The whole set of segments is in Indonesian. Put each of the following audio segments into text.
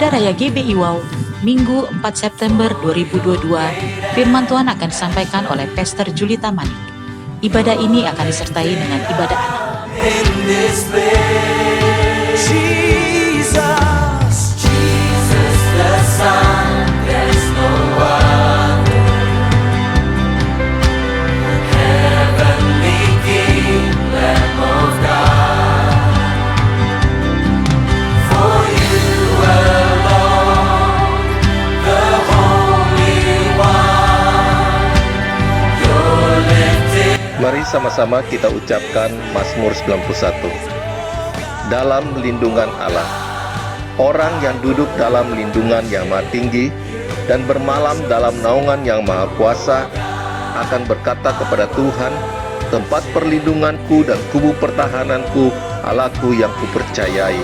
Ibadah Raya GBI Wow, Minggu 4 September 2022, firman Tuhan akan disampaikan oleh Pastor Julita Manik. Ibadah ini akan disertai dengan ibadah anak. Jesus the Son, there's no other. Heavenly King, Lamb of God. For you alone, the Holy One, you're lifted. Mari sama-sama kita ucapkan Mazmur 91. Dalam lindungan Allah, orang yang duduk dalam lindungan yang maha tinggi dan bermalam dalam naungan yang maha kuasa akan berkata kepada Tuhan, tempat perlindunganku dan kubu pertahananku, Allahku yang kupercayai.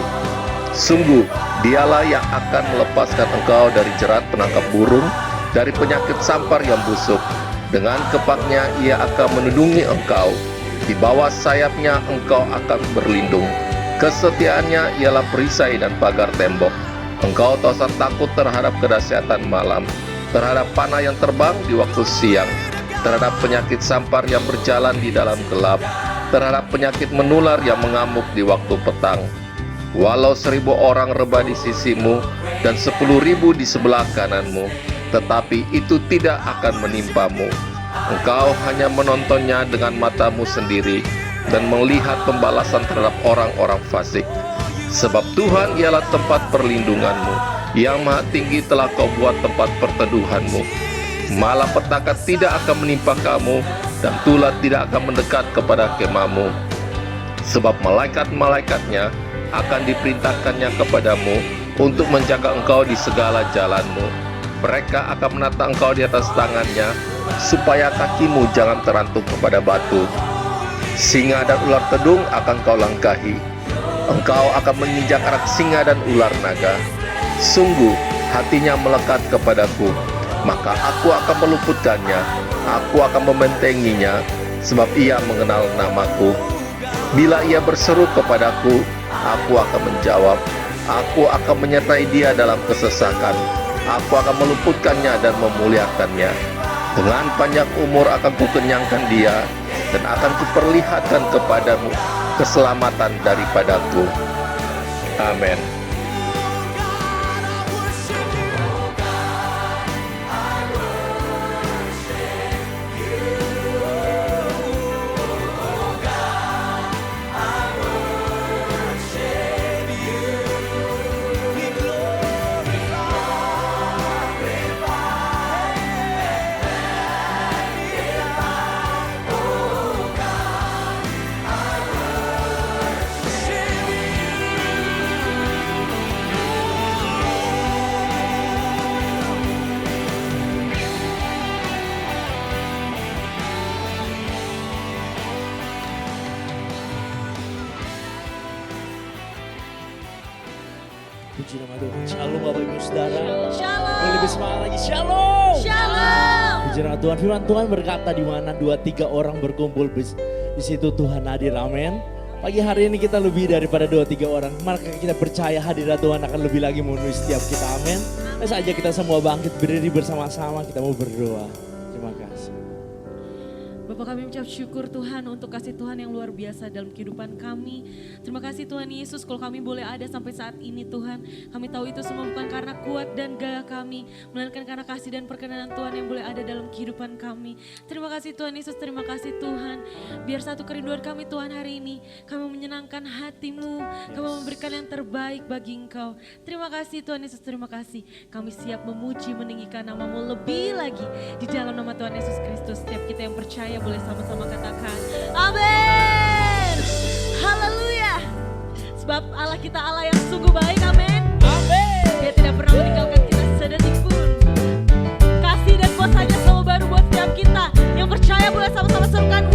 Sungguh, dialah yang akan melepaskan engkau dari jerat penangkap burung, dari penyakit sampar yang busuk. Dengan kepaknya ia akan melindungi engkau, di bawah sayapnya engkau akan berlindung. Kesetiaannya ialah perisai dan pagar tembok. Engkau tak usah takut terhadap kedahsyatan malam, terhadap panah yang terbang di waktu siang, terhadap penyakit sampar yang berjalan di dalam gelap, terhadap penyakit menular yang mengamuk di waktu petang. Walau 1.000 orang rebah di sisimu dan 10.000 di sebelah kananmu, tetapi itu tidak akan menimpamu. Engkau hanya menontonnya dengan matamu sendiri dan melihat pembalasan terhadap orang-orang fasik. Sebab Tuhan ialah tempat perlindunganmu, yang maha tinggi telah kau buat tempat perteduhanmu. Malapetaka tidak akan menimpa kamu, dan tulah tidak akan mendekat kepada kemahmu. Sebab malaikat-malaikatnya akan diperintahkannya kepadamu untuk menjaga engkau di segala jalanmu. Mereka akan menata engkau di atas tangannya, supaya kakimu jangan terantuk kepada batu. Singa dan ular tedung akan kau langkahi. Engkau akan menginjak anak singa dan ular naga. Sungguh hatinya melekat kepadaku, maka aku akan meluputkannya. Aku akan membentenginya, sebab ia mengenal namaku. Bila ia berseru kepadaku, aku akan menjawab. Aku akan menyertai dia dalam kesesakan. Aku akan meluputkannya dan memuliakannya. Dengan panjang umur akan kukenyangkan dia, dan akan kuperlihatkan kepadamu keselamatan daripadaku. Amin. Puji nama Tuhan. Shalom Bapak Ibu Saudara. Shalom. Yang lebih semangat lagi. Shalom. Shalom. Puji nama Tuhan. Firman Tuhan berkata di mana 2-3 orang berkumpul di situ Tuhan hadir. Amin. Pagi hari ini kita lebih daripada 2-3 orang. Maka kita percaya hadirat Tuhan akan lebih lagi memenuhi setiap kita. Amin. Dan saja kita semua bangkit berdiri bersama-sama. Kita mau berdoa. Terima kasih. Bapak, kami mengucap syukur Tuhan untuk kasih Tuhan yang luar biasa dalam kehidupan kami. Terima kasih Tuhan Yesus kalau kami boleh ada sampai saat ini Tuhan. Kami tahu itu semua bukan karena kuat dan gaya kami, melainkan karena kasih dan perkenanan Tuhan yang boleh ada dalam kehidupan kami. Terima kasih Tuhan Yesus, terima kasih Tuhan. Biar satu kerinduan kami Tuhan hari ini, kami menyenangkan hati-Mu, kami memberikan yang terbaik bagi Engkau. Terima kasih Tuhan Yesus, terima kasih. Kami siap memuji, meninggikan nama-Mu lebih lagi di dalam nama Tuhan Yesus Kristus. Setiap kita yang percaya boleh sama-sama katakan amin. Haleluya. Sebab Allah kita Allah yang sungguh baik. Amin. Amin. Dia tidak pernah meninggalkan kita sedetik pun. Kasih dan kuasanya selalu baru buat setiap kita. Yang percaya boleh sama-sama serukan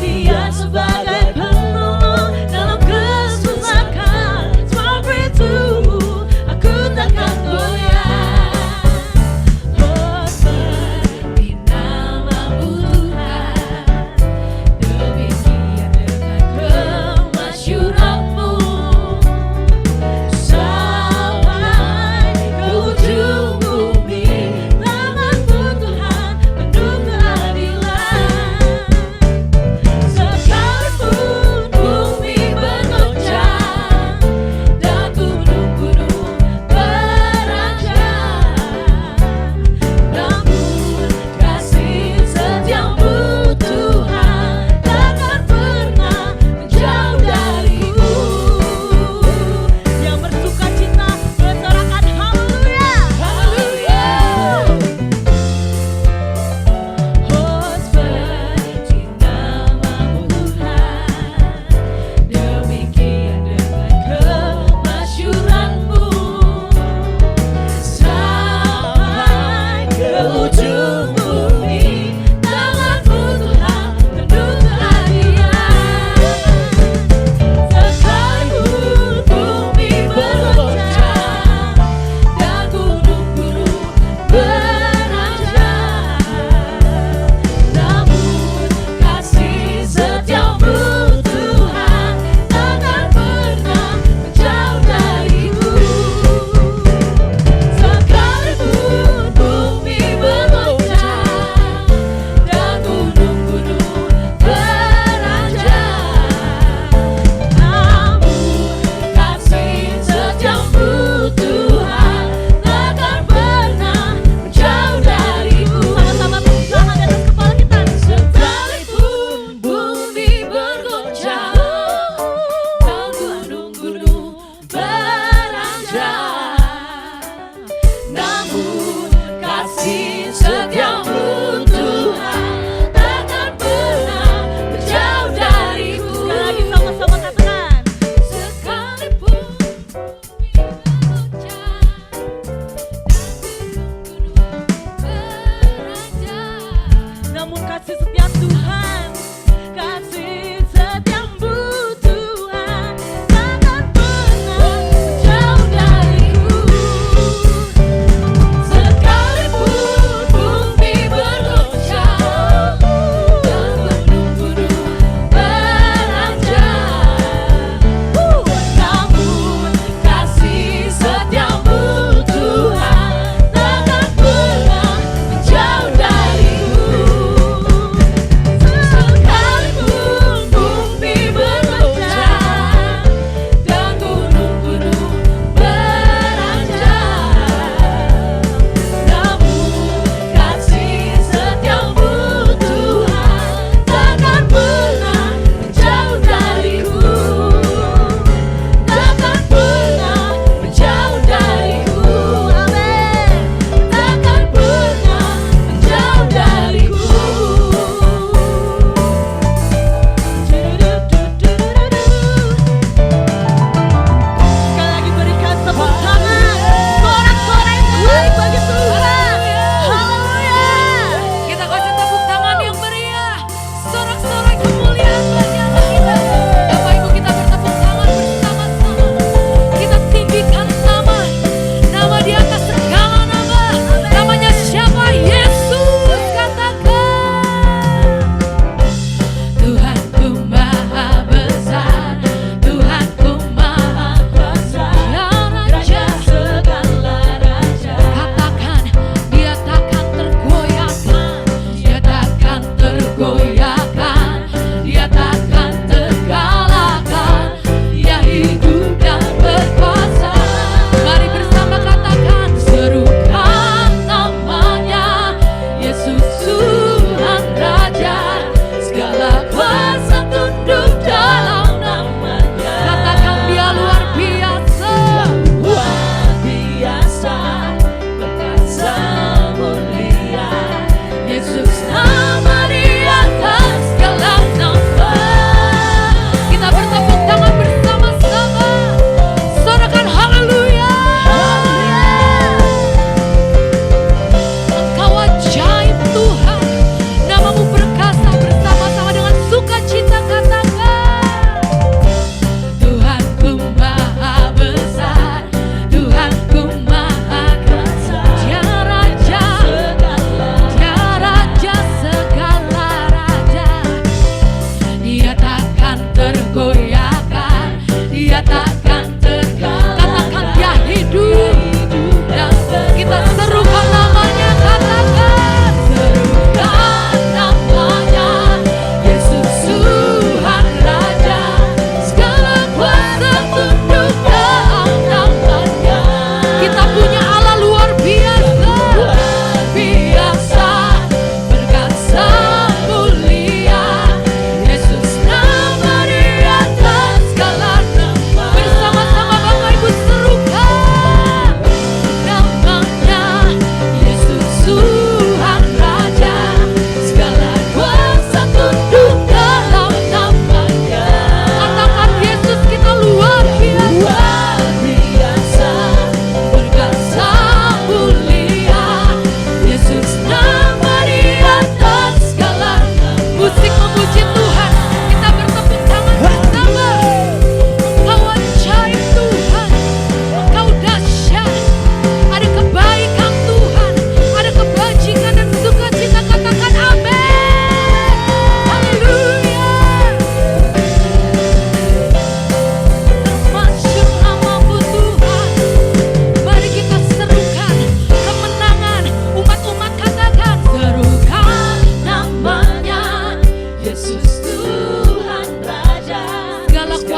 Dia sebagai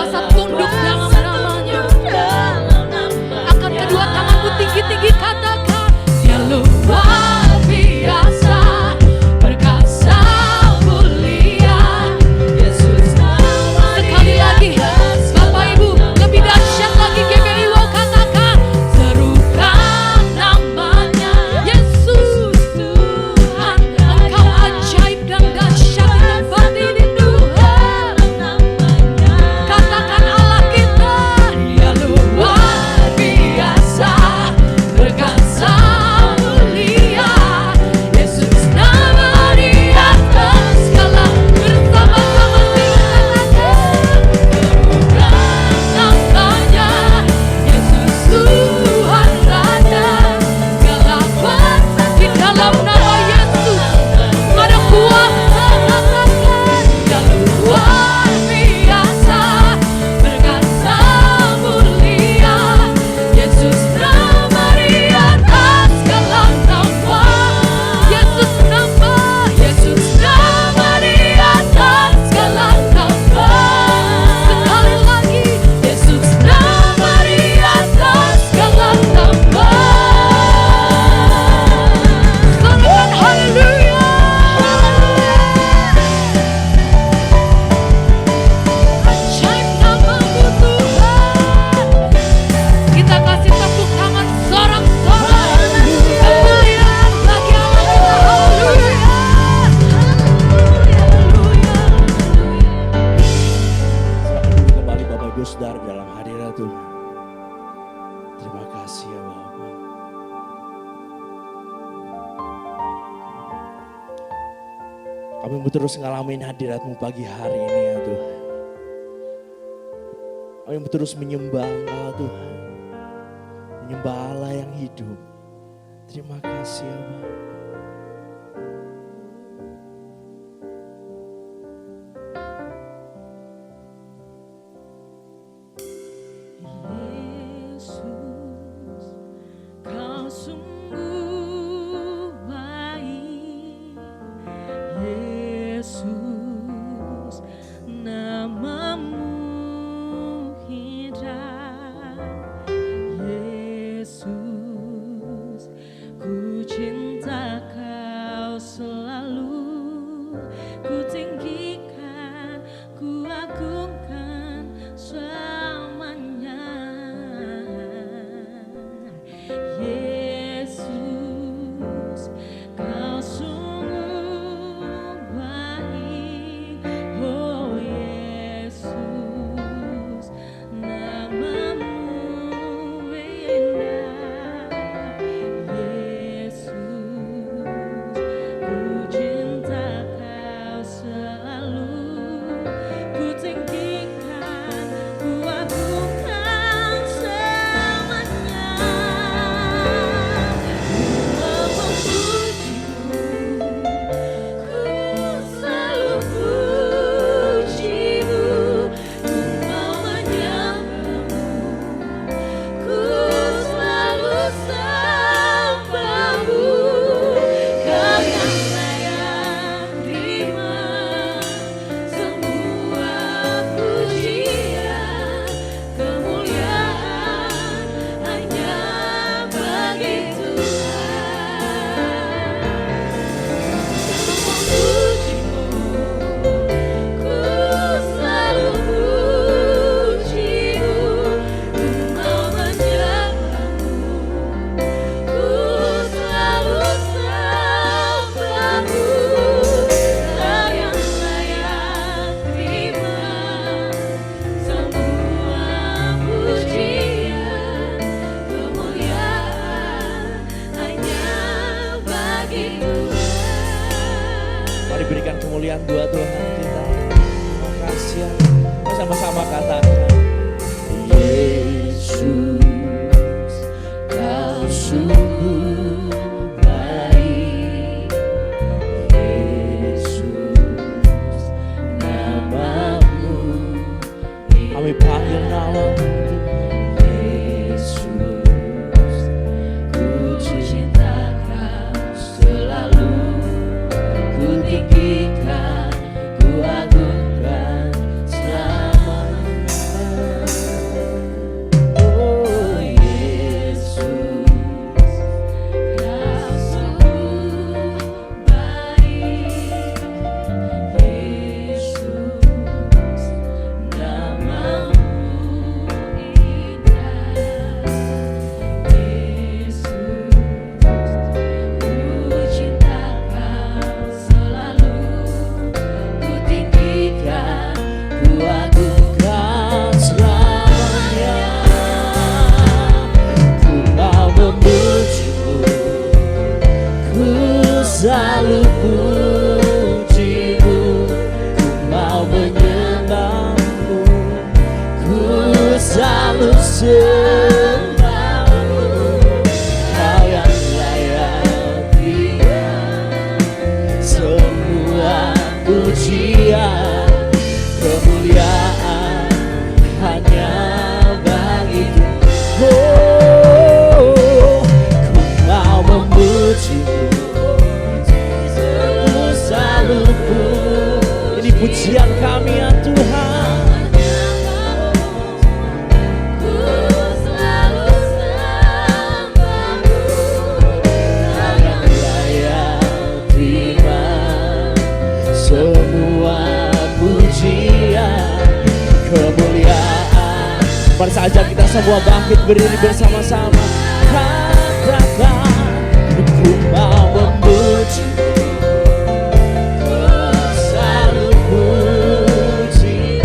rasa tunduk dalam namanya. Angkat kedua tanganmu tinggi-tinggi, katakan dia luar biasa, perkasa, mulia, Yesus nama dia. Sekali lagi Bapak Ibu, lebih dahsyat lagi GBIWO, katakan serukan namanya Yesus Tuhan. Engkau ajaib dan dahsyat di tempat ini Tuhan. Katakan Allah kita, dia luar biasa, perkasa, mulia, Yesus nama di atas segala. Bersama-sama tinggalkan namanya Yesus Tuhan Raja, segala kuasa di dalam nama Yesus ada kuasa. Katakan dia luar biasa, perkasa, mulia, Yesus nama di atas segala nama. Yesus nama di atas segala nama. Sekali lagi, Yesus nama di atas segala nama. Sorakan haleluya. Ajaib namamu Tuhan. Kita kasih tepuk tangan sorak-sorai kemuliaan bagi Allah kita. Haleluya. Silakan duduk kembali Bapak Ibu Saudara dalam hadirat Tuhan. Terima kasih ya Bapak. Kami mau terus ngalamin hadirat-Mu pagi hari ini ya Tuhan. Kami mau terus menyembah Engkau Tuhan. Menyembah Allah yang hidup. Terima kasih ya Bapak. Yesus, Kau sungguh baik. Yesus, namamu indah. Yesus, ku cinta Kau selalu. Ku tinggikan, ku agungkan selamanya. Yesus, Kau sungguh baik. Oh Yesus, namamu indah. Yesus, ku cinta Kau selalu. Ku tinggikan, ku agungkan selamanya. Ku memujimu, ku selalu pujimu. Ku mau menyembahmu, ku selalu sembahmu. Kau yang layak terima semua pujian, kemuliaan hanya bagi Tuhan. Memujimu, ku selalu pujimu. Ku mau menyembahmu, ku selalu sembahmu. Kau yang layak terima semua pujian, kemuliaan hanya bagi Tuhan. Mari berikan kemuliaan buat Tuhan kita. Terima kasih ya. Mari sama-sama katakan. Yesus, Kau sungguh baik. Yesus, namamu. Kami panggil namamu. Yesus, ku cinta Kau selalu. Ku tinggikan, ku agungkan selamanya. selalu sembahmu, Kau yang layak terima semua pujian, kemuliaan hanya bagimu. Oh, ku mau memujimu, ku selalu puji. Ini pujian kami ya Tuhan. Kemuliaan. Mari saja kita semua bangkit berdiri bersama-sama. Katakan, ku mau memuji, ku selalu puji.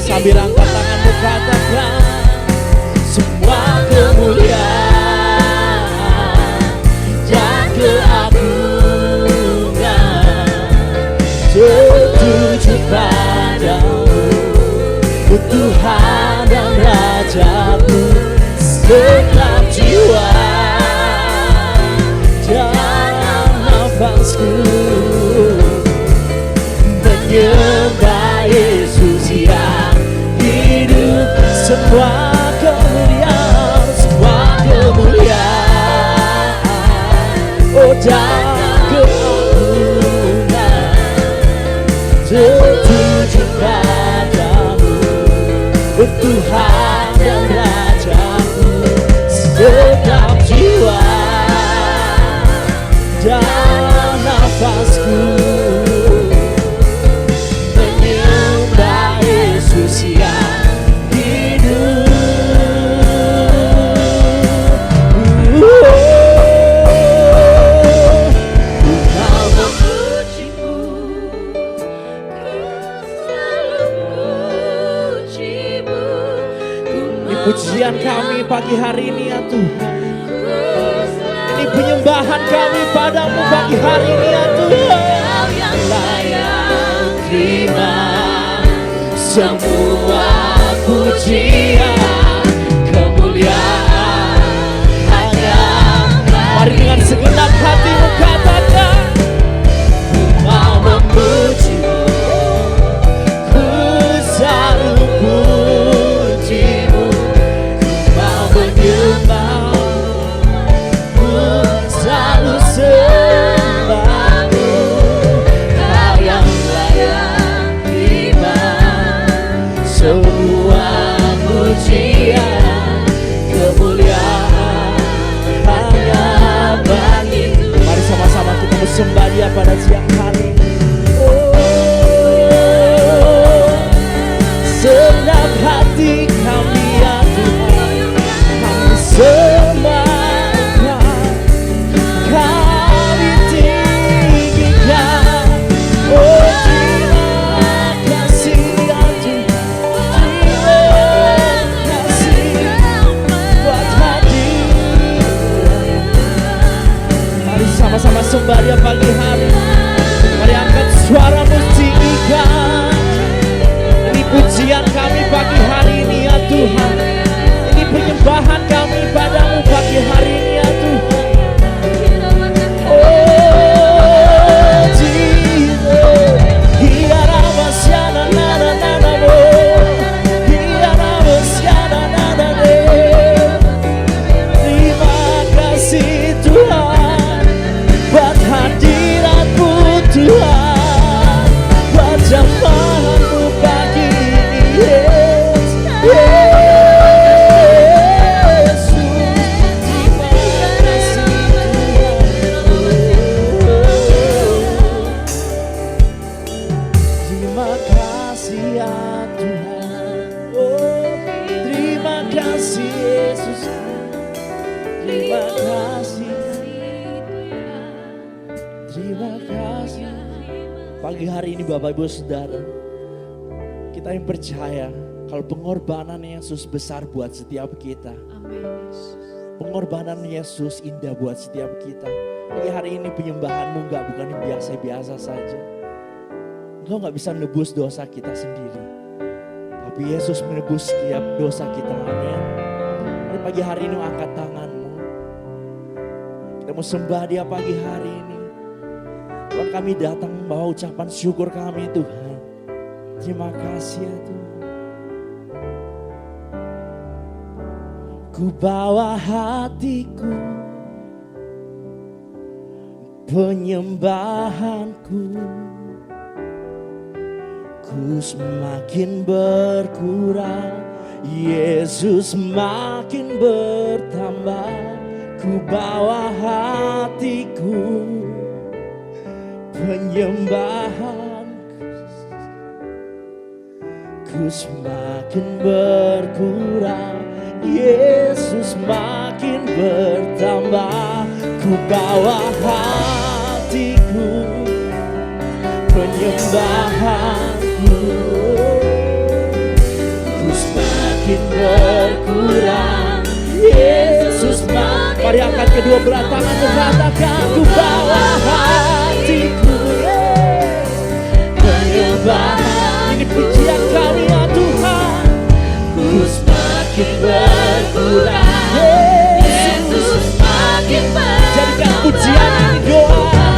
Sambil angkat tanganmu katakan, semua kemuliaan dan keagungan tertuju padamu, Tuhan dan Rajaku. Segenap jiwa dan nafasku menyembah Yesus yang hidup. Semua kemuliaan, oh dan keagungan tertuju padamu, Tuhan dan Rajaku. Segenap jiwa dan nafasku menyembah Yesus yang hidup. Ku mau memujimu, ini pujian kami pagi hari ini ya Tuhan. Ini penyembahan kami padamu pagi hari ini ya Tuhan. Layak terima semua pujian, kemuliaan hanya. Mari dengan segenap hatimu katakan, ku mau memujimu, ku selalu pujimu, ku mau menyembahmu, ku selalu sembahmu, Kau yang layak terima semua pujian, kemuliaan hanya bagimu. Mari sama-sama kita bersembah Dia pada siang hari ini. Oh, senang hati kami ya Tuhan, kami sembahkan, kami tinggikan. Oh, terima kasih ya Tuhan, terima kasih buat hadir. Mari sama-sama sembah Dia pagi hari. Mari angkat suaramu tinggikan. Ini pujian kami pagi hari ini ya Tuhan. Ini penyembahan kami padamu pagi hari ini ya Tuhan. Oh Jesus, hiara masyana nana nana mo, hiara masyana nana ne. Terima kasih Tuhan buat hadiratmu Tuhan, buat jamaahmu pagi ini Yesus. Terima kasih Tuhan. Terima kasih ya Tuhan. Oh, terima kasih Yesus. Terima kasih. Terima kasih. Pagi hari ini Bapak Ibu Saudara, kita yang percaya kalau pengorbanan Yesus besar buat setiap kita. Amin Yesus. Pengorbanan Yesus indah buat setiap kita. Pagi hari ini penyembahanmu bukan yang biasa-biasa saja. Engkau gak bisa nebus dosa kita sendiri. Tapi Yesus menebus setiap dosa kita. Amin. Mari pagi hari ini angkat tanganmu. Kita mau sembah Dia pagi hari ini. Tuhan, kami datang membawa ucapan syukur kami Tuhan. Terima kasih ya Tuhan. Ku bawa hatiku, penyembahanku, ku semakin berkurang, Yesus makin bertambah. Ku bawa hatiku, penyembahan, ku semakin berkurang, Yesus makin bertambah. Ku bawa hatiku, penyembahanku, ku semakin berkurang, Yesus makin. Mari angkat kedua belah tangan dan katakan, ku bawa hatiku, penyembahan. Ini pujian kami ya Tuhan. Ku semakin berkurang, Yesus makin bertambah. Jadikan pujian ini doa.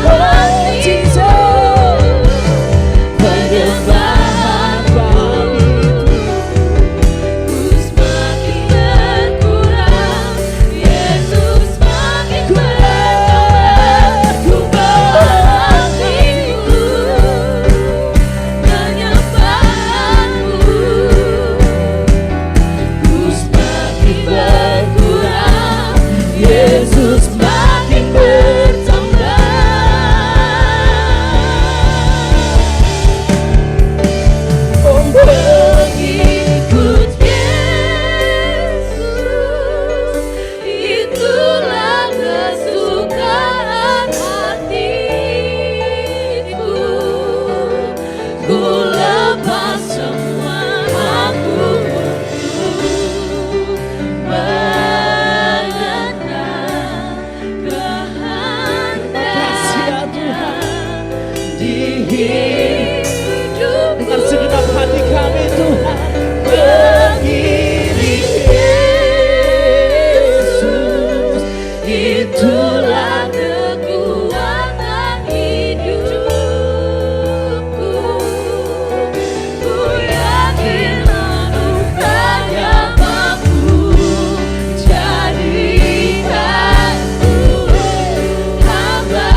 Oh Jesus, penyembahan kami. Ku semakin berkurang, Yesus makin bertambah. Ku bawa hatiku, penyembahanku, ku semakin berkurang, Yesus makin bertambah. Oh, mengikut Yesus, itulah kesukaan hatiku. Ku lepas semua aku untuk mengenal Kasih ya Tuhan. kehendaknya di hidupku. Dengan segenap hati kami Tuhan, Mengiring Yesus, itulah kekuatan hidupku. Ku yakin anugerahnya mampu jadikanku hamba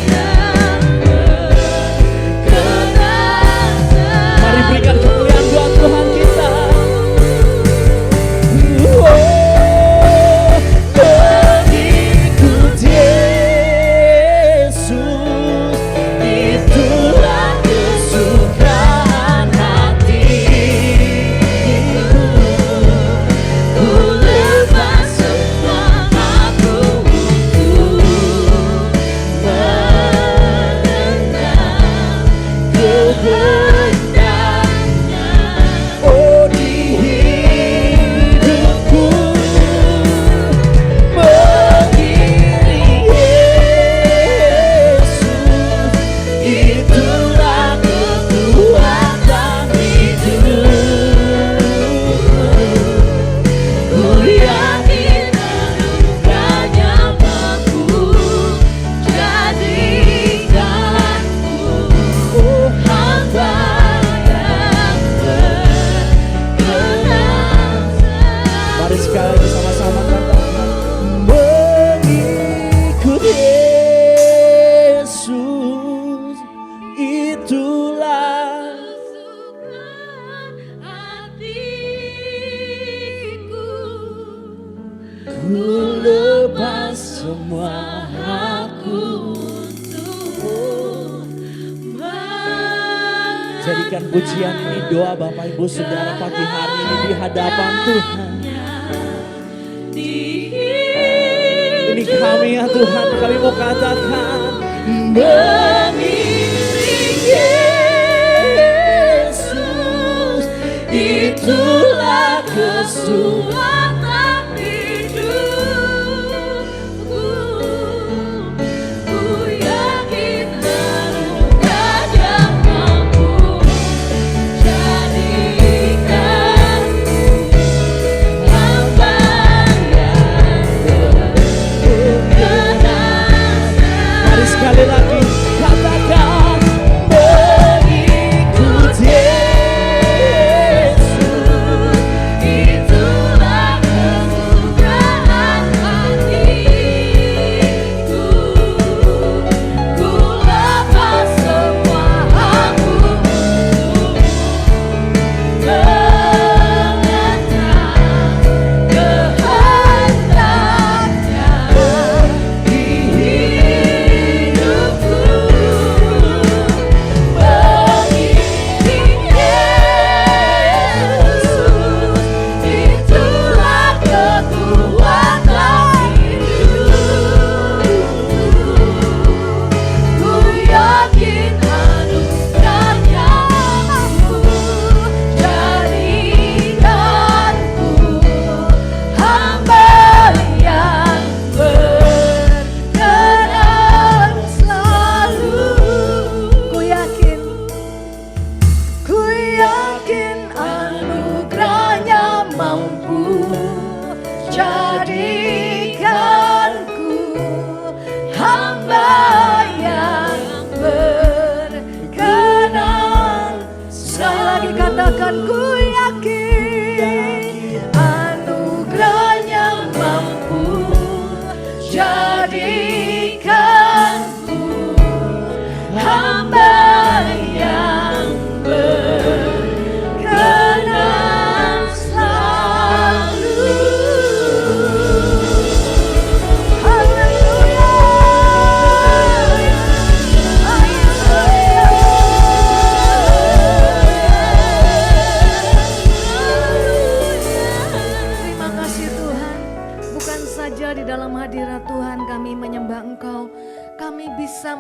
yang berkenan. mari berikan kemuliaan buat Tuhan kita. Mengikut Yesus, itulah kesukaan hatiku. Ku lepas semua aku untuk mengenal kehendaknya. Oh, di hidupku mengiring Yesus, itulah kekuatan hidupku. Ku yakin anugerahnya mampu jadikanku hamba yang berkenan. Mari sekali lagi sama-sama katakan, mengikut Yesus, itulah Kesukaan hatiku. ku lepas semua aku. Jadikan pujian ini doa Bapak Ibu Saudara pagi hari ini di hadapan Tuhan. Ini kami ya Tuhan, kami mau katakan, mengiring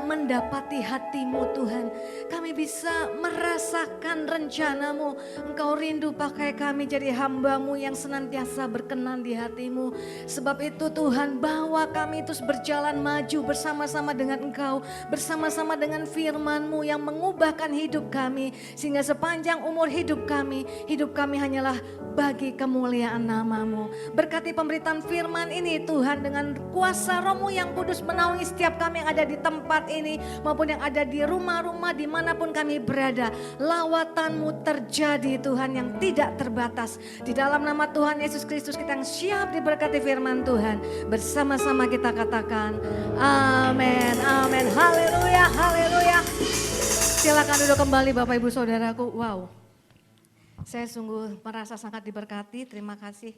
mendapati hatimu Tuhan. Kami bisa merasakan rencanamu. Engkau rindu pakai kami jadi hambamu yang senantiasa berkenan di hatimu. Sebab itu Tuhan, bawa kami terus berjalan maju bersama-sama dengan Engkau. Bersama-sama dengan firman-Mu yang mengubahkan hidup kami. Sehingga sepanjang umur hidup kami hanyalah bagi kemuliaan nama-Mu. Berkati pemberitaan firman ini Tuhan, dengan kuasa Roh-Mu yang kudus menaungi setiap kami yang ada di tempat ini maupun yang ada di rumah-rumah dimanapun kami berada. Lawatan-Mu terjadi Tuhan yang tidak terbatas. Di dalam nama Tuhan Yesus Kristus kita yang siap diberkati firman Tuhan. Bersama-sama kita katakan amin, amin, haleluya, haleluya. Silakan duduk kembali Bapak Ibu Saudaraku. Wow, saya sungguh merasa sangat diberkati. Terima kasih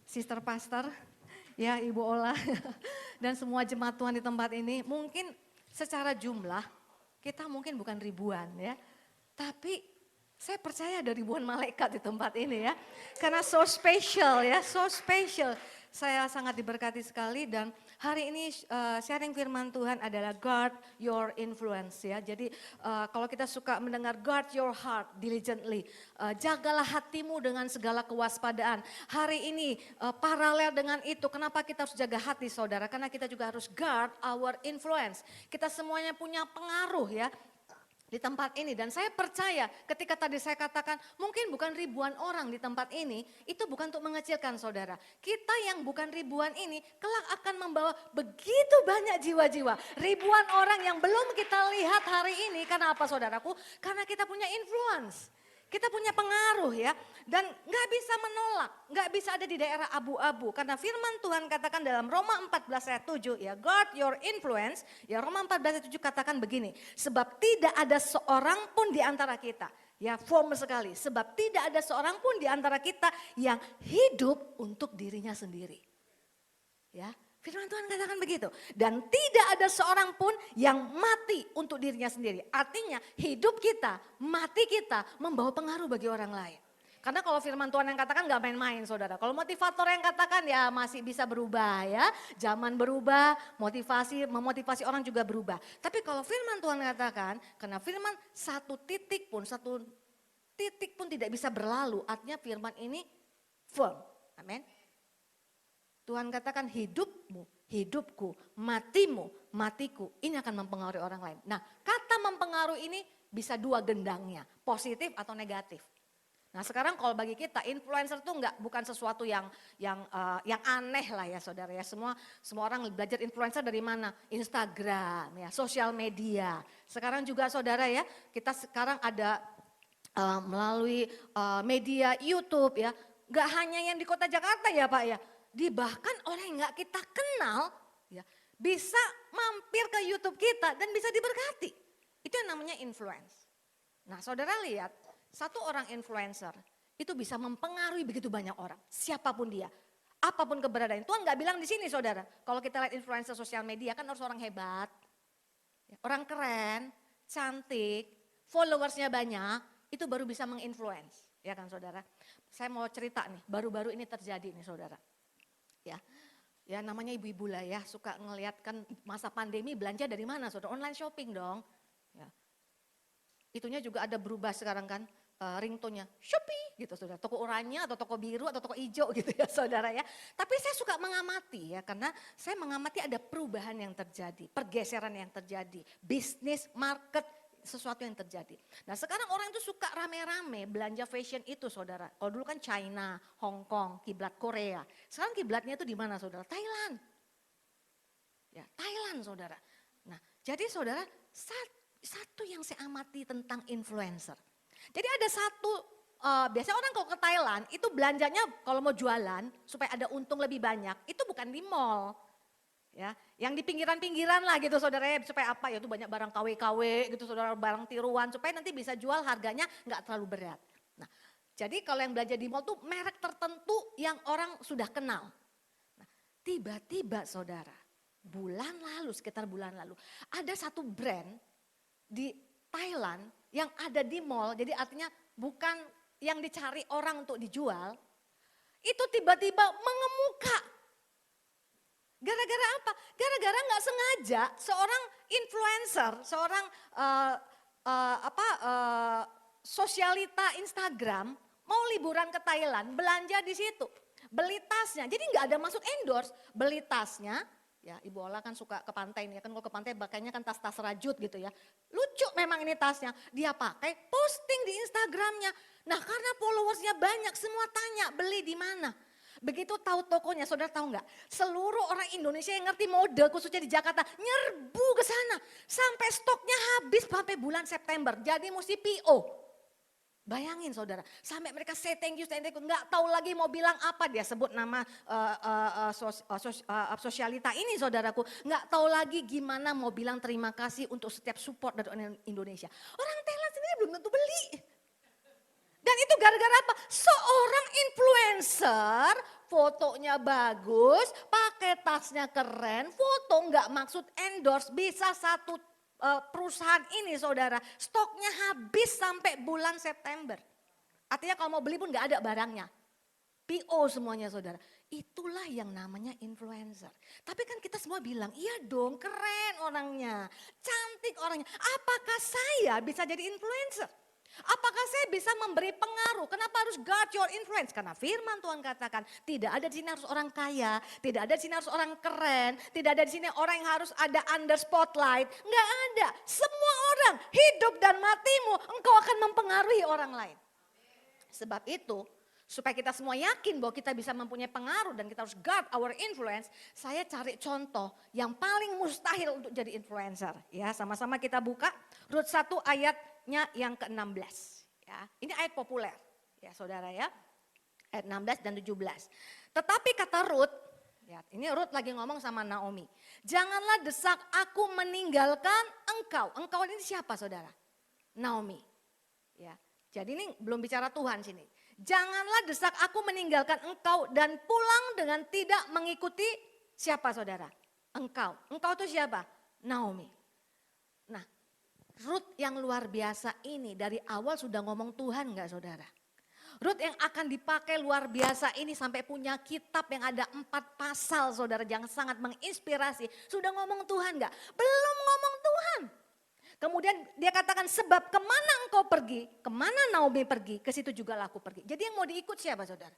Sister Pastor, ya Ibu Ola dan semua jemaat Tuhan di tempat ini. Mungkin secara jumlah kita mungkin bukan ribuan ya, tapi saya percaya ada ribuan malaikat di tempat ini ya, karena so special ya, so special. Saya sangat diberkati sekali dan hari ini sharing firman Tuhan adalah guard your influence ya. Jadi kalau kita suka mendengar guard your heart diligently, jagalah hatimu dengan segala kewaspadaan. Hari ini paralel dengan itu, kenapa kita harus jaga hati saudara? Karena kita juga harus guard our influence. Kita semuanya punya pengaruh ya di tempat ini, dan saya percaya ketika tadi saya katakan mungkin bukan ribuan orang di tempat ini, itu bukan untuk mengecilkan saudara. Kita yang bukan ribuan ini kelak akan membawa begitu banyak jiwa-jiwa. Ribuan orang yang belum kita lihat hari ini, karena apa saudaraku? Karena kita punya influence. Kita punya pengaruh ya, dan gak bisa menolak, gak bisa ada di daerah abu-abu. Karena firman Tuhan katakan dalam Roma 14 ayat 7 ya, guard your influence. Ya Roma 14 ayat 7 katakan begini, sebab tidak ada seorang pun di antara kita. Ya formal sekali, sebab tidak ada seorang pun di antara kita yang hidup untuk dirinya sendiri. Ya, firman Tuhan katakan begitu. Dan tidak ada seorang pun yang mati untuk dirinya sendiri. Artinya hidup kita, mati kita membawa pengaruh bagi orang lain. Karena kalau firman Tuhan yang katakan gak main-main saudara. Kalau motivator yang katakan ya masih bisa berubah ya. Zaman berubah, memotivasi orang juga berubah. Tapi kalau firman Tuhan katakan, karena firman satu titik pun tidak bisa berlalu. Artinya firman ini firm. Amin. Tuhan katakan hidupmu, hidupku, matimu, matiku. Ini akan mempengaruhi orang lain. Nah, kata mempengaruhi ini bisa dua gendangnya, positif atau negatif. Nah, sekarang kalau bagi kita influencer itu bukan sesuatu yang aneh lah ya saudara ya. Semua orang belajar influencer dari mana? Instagram ya, sosial media. Sekarang juga saudara ya, kita sekarang ada melalui media YouTube ya. Gak hanya yang di kota Jakarta ya Pak ya. Bahkan orang yang gak kita kenal ya, bisa mampir ke YouTube kita dan bisa diberkati. Itu yang namanya influence. Nah saudara lihat, satu orang influencer itu bisa mempengaruhi begitu banyak orang. Siapapun dia, apapun keberadaan. Tuhan gak bilang di sini saudara, kalau kita lihat influencer sosial media kan harus orang hebat, orang keren, cantik, followersnya banyak, itu baru bisa menginfluence. Ya kan saudara, saya mau cerita nih, baru-baru ini terjadi nih saudara. Ya namanya ibu-ibu lah ya, suka ngeliat kan masa pandemi belanja dari mana saudara, online shopping dong. Ya. Itunya juga ada berubah sekarang kan, ringtone-nya Shopee gitu saudara, toko oranye atau toko biru atau toko hijau gitu ya saudara ya. Tapi saya suka mengamati ya, karena saya mengamati ada perubahan yang terjadi, pergeseran yang terjadi, bisnis, market, sesuatu yang terjadi. Nah sekarang orang itu suka rame-rame belanja fashion itu saudara. Kalau dulu kan China, Hong Kong, kiblat Korea. Sekarang kiblatnya itu di mana saudara? Thailand. Ya Thailand saudara. Nah jadi saudara satu yang saya amati tentang influencer. Jadi ada satu, biasanya orang kalau ke Thailand itu belanjanya kalau mau jualan supaya ada untung lebih banyak. Itu bukan di mall. Ya, yang di pinggiran-pinggiran lah gitu saudara ya, supaya apa ya, itu banyak barang KW-KW gitu saudara, barang tiruan supaya nanti bisa jual harganya nggak terlalu berat. Nah, jadi kalau yang belanja di mall tuh merek tertentu yang orang sudah kenal. Nah, tiba-tiba saudara, sekitar bulan lalu ada satu brand di Thailand yang ada di mall, jadi artinya bukan yang dicari orang untuk dijual, itu tiba-tiba mengemuka. Gara-gara apa? Gara-gara nggak sengaja seorang influencer, seorang sosialita Instagram mau liburan ke Thailand, belanja di situ, beli tasnya. Jadi nggak ada maksud endorse, beli tasnya. Ya, Ibu Ola kan suka ke pantai nih, kan kalau ke pantai pakainya kan tas-tas rajut gitu ya. Lucu memang ini tasnya, dia pakai posting di Instagramnya. Nah karena followersnya banyak, semua tanya beli di mana. Begitu tahu tokonya, saudara tahu nggak? Seluruh orang Indonesia yang ngerti mode, khususnya di Jakarta, nyerbu ke sana. Sampai stoknya habis sampai bulan September, jadi mesti PO. Bayangin saudara, sampai mereka say thank you, nggak tahu lagi mau bilang apa, dia sebut nama sosialita ini saudaraku, nggak tahu lagi gimana mau bilang terima kasih untuk setiap support dari orang Indonesia. Orang Thailand sendiri belum tentu beli. Dan itu gara-gara apa? Seorang influencer, fotonya bagus, pakai tasnya keren, foto nggak maksud endorse, bisa satu perusahaan ini saudara, stoknya habis sampai bulan September. Artinya kalau mau beli pun nggak ada barangnya. PO semuanya saudara. Itulah yang namanya influencer. Tapi kan kita semua bilang, iya dong keren orangnya, cantik orangnya. Apakah saya bisa jadi influencer? Apakah saya bisa memberi pengaruh? Kenapa harus guard your influence? Karena firman Tuhan katakan tidak ada di sini harus orang kaya, tidak ada di sini harus orang keren, tidak ada di sini orang yang harus ada under spotlight. Enggak ada. Semua orang, hidup dan matimu, engkau akan mempengaruhi orang lain. Sebab itu, supaya kita semua yakin bahwa kita bisa mempunyai pengaruh dan kita harus guard our influence, saya cari contoh yang paling mustahil untuk jadi influencer. Ya, sama-sama kita buka Rut 1 ayatnya yang ke-16. Ya, ini ayat populer, ya saudara ya. Ayat 16 dan 17. Tetapi kata Rut, ya, ini Rut lagi ngomong sama Naomi. Janganlah desak aku meninggalkan engkau. Engkau ini siapa saudara? Naomi. Ya, jadi ini belum bicara Tuhan sini. Janganlah desak aku meninggalkan engkau dan pulang dengan tidak mengikuti siapa saudara? Engkau. Engkau itu siapa? Naomi. Nah, Rut yang luar biasa ini dari awal sudah ngomong Tuhan enggak saudara? Rut yang akan dipakai luar biasa ini sampai punya kitab yang ada 4 pasal saudara, yang sangat menginspirasi. Sudah ngomong Tuhan enggak? Belum ngomong Tuhan. Kemudian dia katakan sebab kemana engkau pergi, kemana Naomi pergi, ke situ juga aku pergi. Jadi yang mau diikut siapa saudara?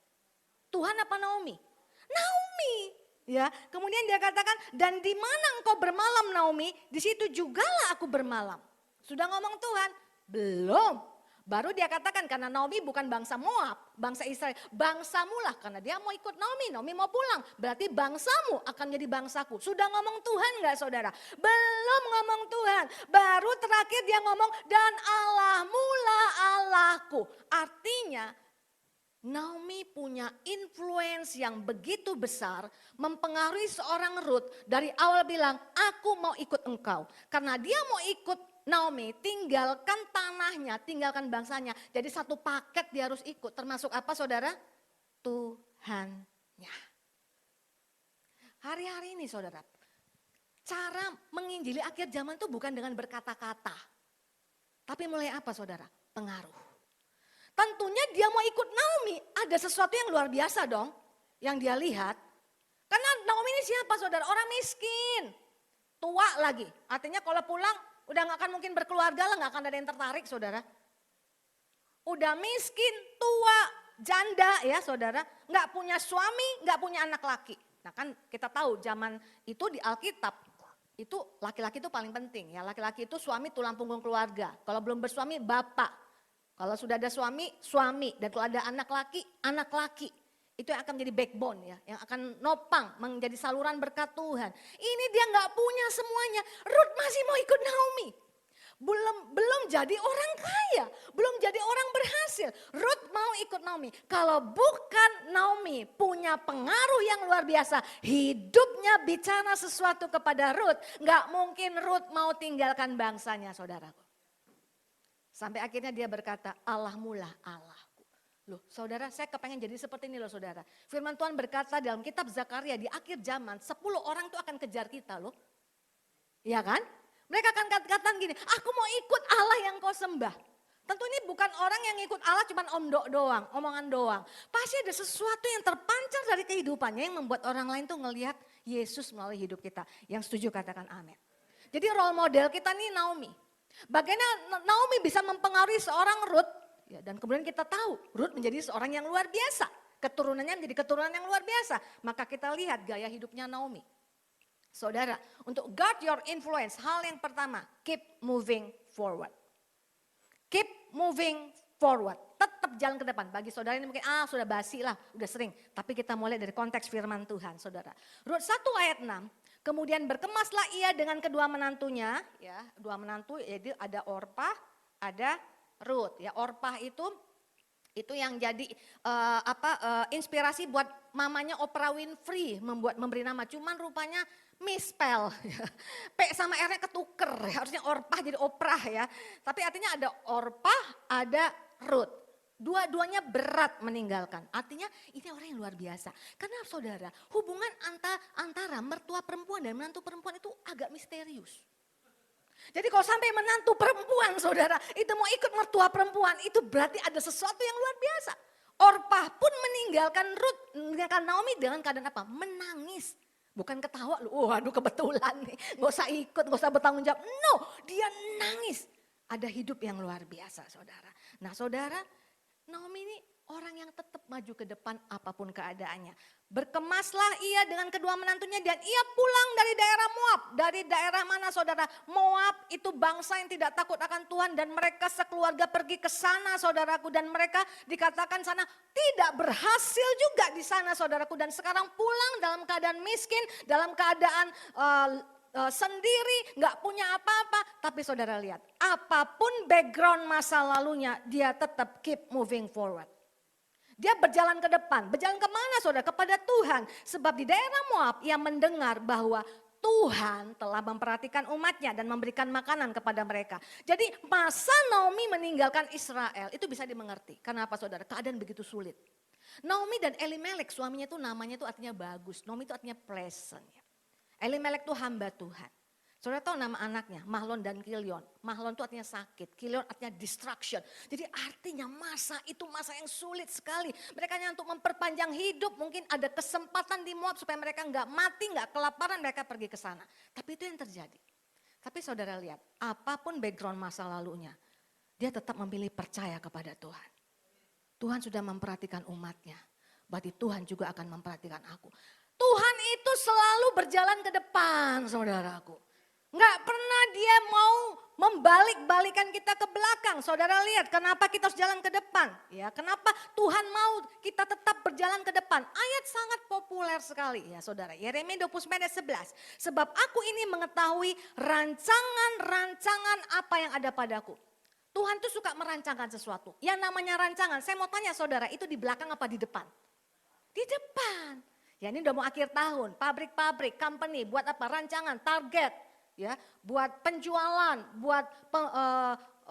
Tuhan apa Naomi? Naomi. Ya, kemudian dia katakan dan di mana engkau bermalam Naomi, di situ jugalah aku bermalam. Sudah ngomong Tuhan? Belum. Baru dia katakan karena Naomi bukan bangsa Moab, bangsa Israel. Bangsamu lah karena dia mau ikut Naomi, Naomi mau pulang. Berarti bangsamu akan menjadi bangsaku. Sudah ngomong Tuhan enggak saudara? Belum ngomong Tuhan. Baru terakhir dia ngomong dan Allahmu lah Allahku. Artinya Naomi punya influence yang begitu besar mempengaruhi seorang Rut dari awal bilang aku mau ikut engkau. Karena dia mau ikut Naomi, tinggalkan tanahnya, tinggalkan bangsanya. Jadi satu paket dia harus ikut. Termasuk apa saudara? Tuhannya. Hari-hari ini saudara, cara menginjili akhir zaman itu bukan dengan berkata-kata. Tapi mulai apa saudara? Pengaruh. Tentunya dia mau ikut Naomi, ada sesuatu yang luar biasa dong. Yang dia lihat. Karena Naomi ini siapa saudara? Orang miskin. Tua lagi. Artinya kalau pulang udah gak akan mungkin berkeluarga lah, gak akan ada yang tertarik saudara. Udah miskin, tua, janda ya saudara. Gak punya suami, gak punya anak laki. Nah kan kita tahu zaman itu di Alkitab, itu laki-laki itu paling penting ya. Laki-laki itu suami tulang punggung keluarga. Kalau belum bersuami, bapak. Kalau sudah ada suami, suami. Dan kalau ada anak laki, anak laki. Itu yang akan menjadi backbone ya, yang akan nopang menjadi saluran berkat Tuhan. Ini dia nggak punya semuanya. Rut masih mau ikut Naomi. Belum jadi orang kaya, belum jadi orang berhasil. Rut mau ikut Naomi. Kalau bukan Naomi punya pengaruh yang luar biasa, hidupnya bicara sesuatu kepada Rut, nggak mungkin Rut mau tinggalkan bangsanya, saudaraku. Sampai akhirnya dia berkata, Allahmu lah Allah. Loh saudara, saya kepengen jadi seperti ini loh saudara. Firman Tuhan berkata dalam kitab Zakaria di akhir zaman 10 orang tuh akan kejar kita loh. Iya kan? Mereka akan katakan gini, aku mau ikut Allah yang kau sembah. Tentu ini bukan orang yang ikut Allah cuma omdok doang, omongan doang. Pasti ada sesuatu yang terpancar dari kehidupannya yang membuat orang lain tuh ngelihat Yesus melalui hidup kita. Yang setuju katakan amin. Jadi role model kita nih Naomi. Bagaimana Naomi bisa mempengaruhi seorang Ruth, ya, dan kemudian kita tahu Ruth menjadi seorang yang luar biasa. Keturunannya menjadi keturunan yang luar biasa. Maka kita lihat gaya hidupnya Naomi. Saudara, untuk guard your influence, hal yang pertama, keep moving forward. Keep moving forward. Tetap jalan ke depan. Bagi saudara ini mungkin, sudah basi lah, udah sering. Tapi kita mulai dari konteks firman Tuhan, saudara. Ruth 1 ayat 6. Kemudian berkemaslah ia dengan kedua menantunya, ya, dua menantu, jadi ada Orpah, ada Ruth. Ya, Orpah itu yang jadi inspirasi buat mamanya Oprah Winfrey memberi nama. Cuman rupanya misspell, P sama R-nya ketuker, harusnya Orpah jadi Oprah ya. Tapi artinya ada Orpah, ada Ruth. Dua-duanya berat meninggalkan. Artinya ini orang yang luar biasa. Karena saudara, hubungan antara mertua perempuan dan menantu perempuan itu agak misterius. Jadi kalau sampai menantu perempuan saudara, itu mau ikut mertua perempuan, itu berarti ada sesuatu yang luar biasa. Orpah pun meninggalkan Ruth, meninggalkan Naomi dengan keadaan apa? Menangis. Bukan ketawa, aduh kebetulan nih, gak usah ikut, gak usah bertanggung jawab. No, dia nangis. Ada hidup yang luar biasa saudara. Nah saudara, Naomi ini orang yang tetap maju ke depan apapun keadaannya. Berkemaslah ia dengan kedua menantunya dan ia pulang dari daerah Moab. Dari daerah mana saudara? Moab itu bangsa yang tidak takut akan Tuhan dan mereka sekeluarga pergi ke sana saudaraku. Dan mereka dikatakan sana tidak berhasil juga di sana saudaraku. Dan sekarang pulang dalam keadaan miskin, dalam keadaan sendiri, nggak punya apa-apa. Tapi saudara lihat, apapun background masa lalunya, dia tetap keep moving forward. Dia berjalan ke depan. Berjalan kemana saudara? Kepada Tuhan. Sebab di daerah Moab ia mendengar bahwa Tuhan telah memperhatikan umatnya dan memberikan makanan kepada mereka. Jadi masa Naomi meninggalkan Israel itu bisa dimengerti. Kenapa saudara? Keadaan begitu sulit. Naomi dan Elimelek suaminya itu namanya itu artinya bagus. Naomi itu artinya pleasant. Elimelek itu hamba Tuhan. Saudara tahu nama anaknya, Mahlon dan Kilion. Mahlon itu artinya sakit, Kilion artinya destruction. Jadi artinya masa itu masa yang sulit sekali. Mereka hanya untuk memperpanjang hidup, mungkin ada kesempatan di Moab supaya mereka nggak mati, nggak kelaparan, mereka pergi ke sana. Tapi itu yang terjadi. Tapi saudara lihat, apapun background masa lalunya, dia tetap memilih percaya kepada Tuhan. Tuhan sudah memperhatikan umatnya, berarti Tuhan juga akan memperhatikan aku. Tuhan itu selalu berjalan ke depan, saudaraku. Nggak pernah dia mau membalik-balikan kita ke belakang. Saudara lihat kenapa kita harus jalan ke depan. Ya, kenapa Tuhan mau kita tetap berjalan ke depan. Ayat sangat populer sekali ya saudara. Yeremia 29 ayat 11. Sebab aku ini mengetahui rancangan-rancangan apa yang ada padaku. Tuhan tuh suka merancangkan sesuatu. Yang namanya rancangan, saya mau tanya saudara, itu di belakang apa di depan? Di depan. Ya ini udah mau akhir tahun, pabrik-pabrik, company buat apa? Rancangan, target. Ya, buat penjualan, buat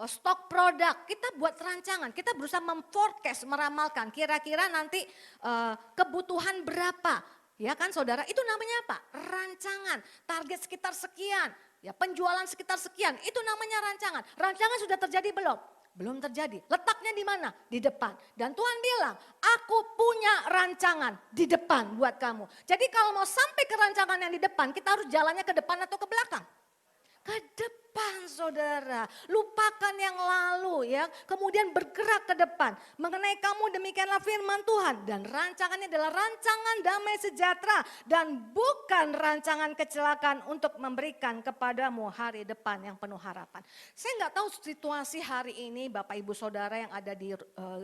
stok produk, kita buat rancangan, kita berusaha memforecast, meramalkan kira-kira nanti kebutuhan berapa, ya kan saudara? Itu namanya apa? Rancangan, target sekitar sekian, ya penjualan sekitar sekian, itu namanya rancangan. Rancangan sudah terjadi belum? Belum terjadi. Letaknya di mana? Di depan. Dan Tuhan bilang, aku punya rancangan di depan buat kamu. Jadi kalau mau sampai ke rancangan yang di depan, kita harus jalannya ke depan atau ke belakang? Ke depan saudara, lupakan yang lalu ya, kemudian bergerak ke depan. Mengenai kamu demikianlah firman Tuhan dan rancangannya adalah rancangan damai sejahtera dan bukan rancangan kecelakaan untuk memberikan kepadamu hari depan yang penuh harapan. Saya nggak tahu situasi hari ini Bapak Ibu Saudara yang ada di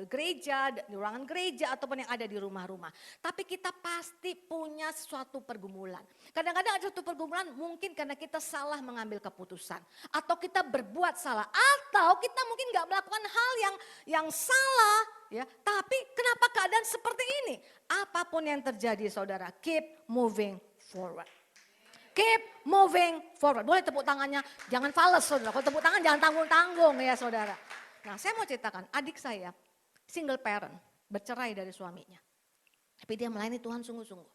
gereja, di ruangan gereja ataupun yang ada di rumah-rumah. Tapi kita pasti punya suatu pergumulan. Kadang-kadang ada suatu pergumulan mungkin karena kita salah mengambil keputusan atau kita berbuat salah atau kita mungkin nggak melakukan hal yang salah ya, tapi kenapa keadaan seperti ini? Apapun yang terjadi saudara, keep moving forward. Keep moving forward. Boleh tepuk tangannya, jangan fales saudara. Kalau tepuk tangan jangan tanggung-tanggung ya saudara. Nah saya mau ceritakan, adik saya single parent, bercerai dari suaminya. Tapi dia melayani Tuhan sungguh-sungguh.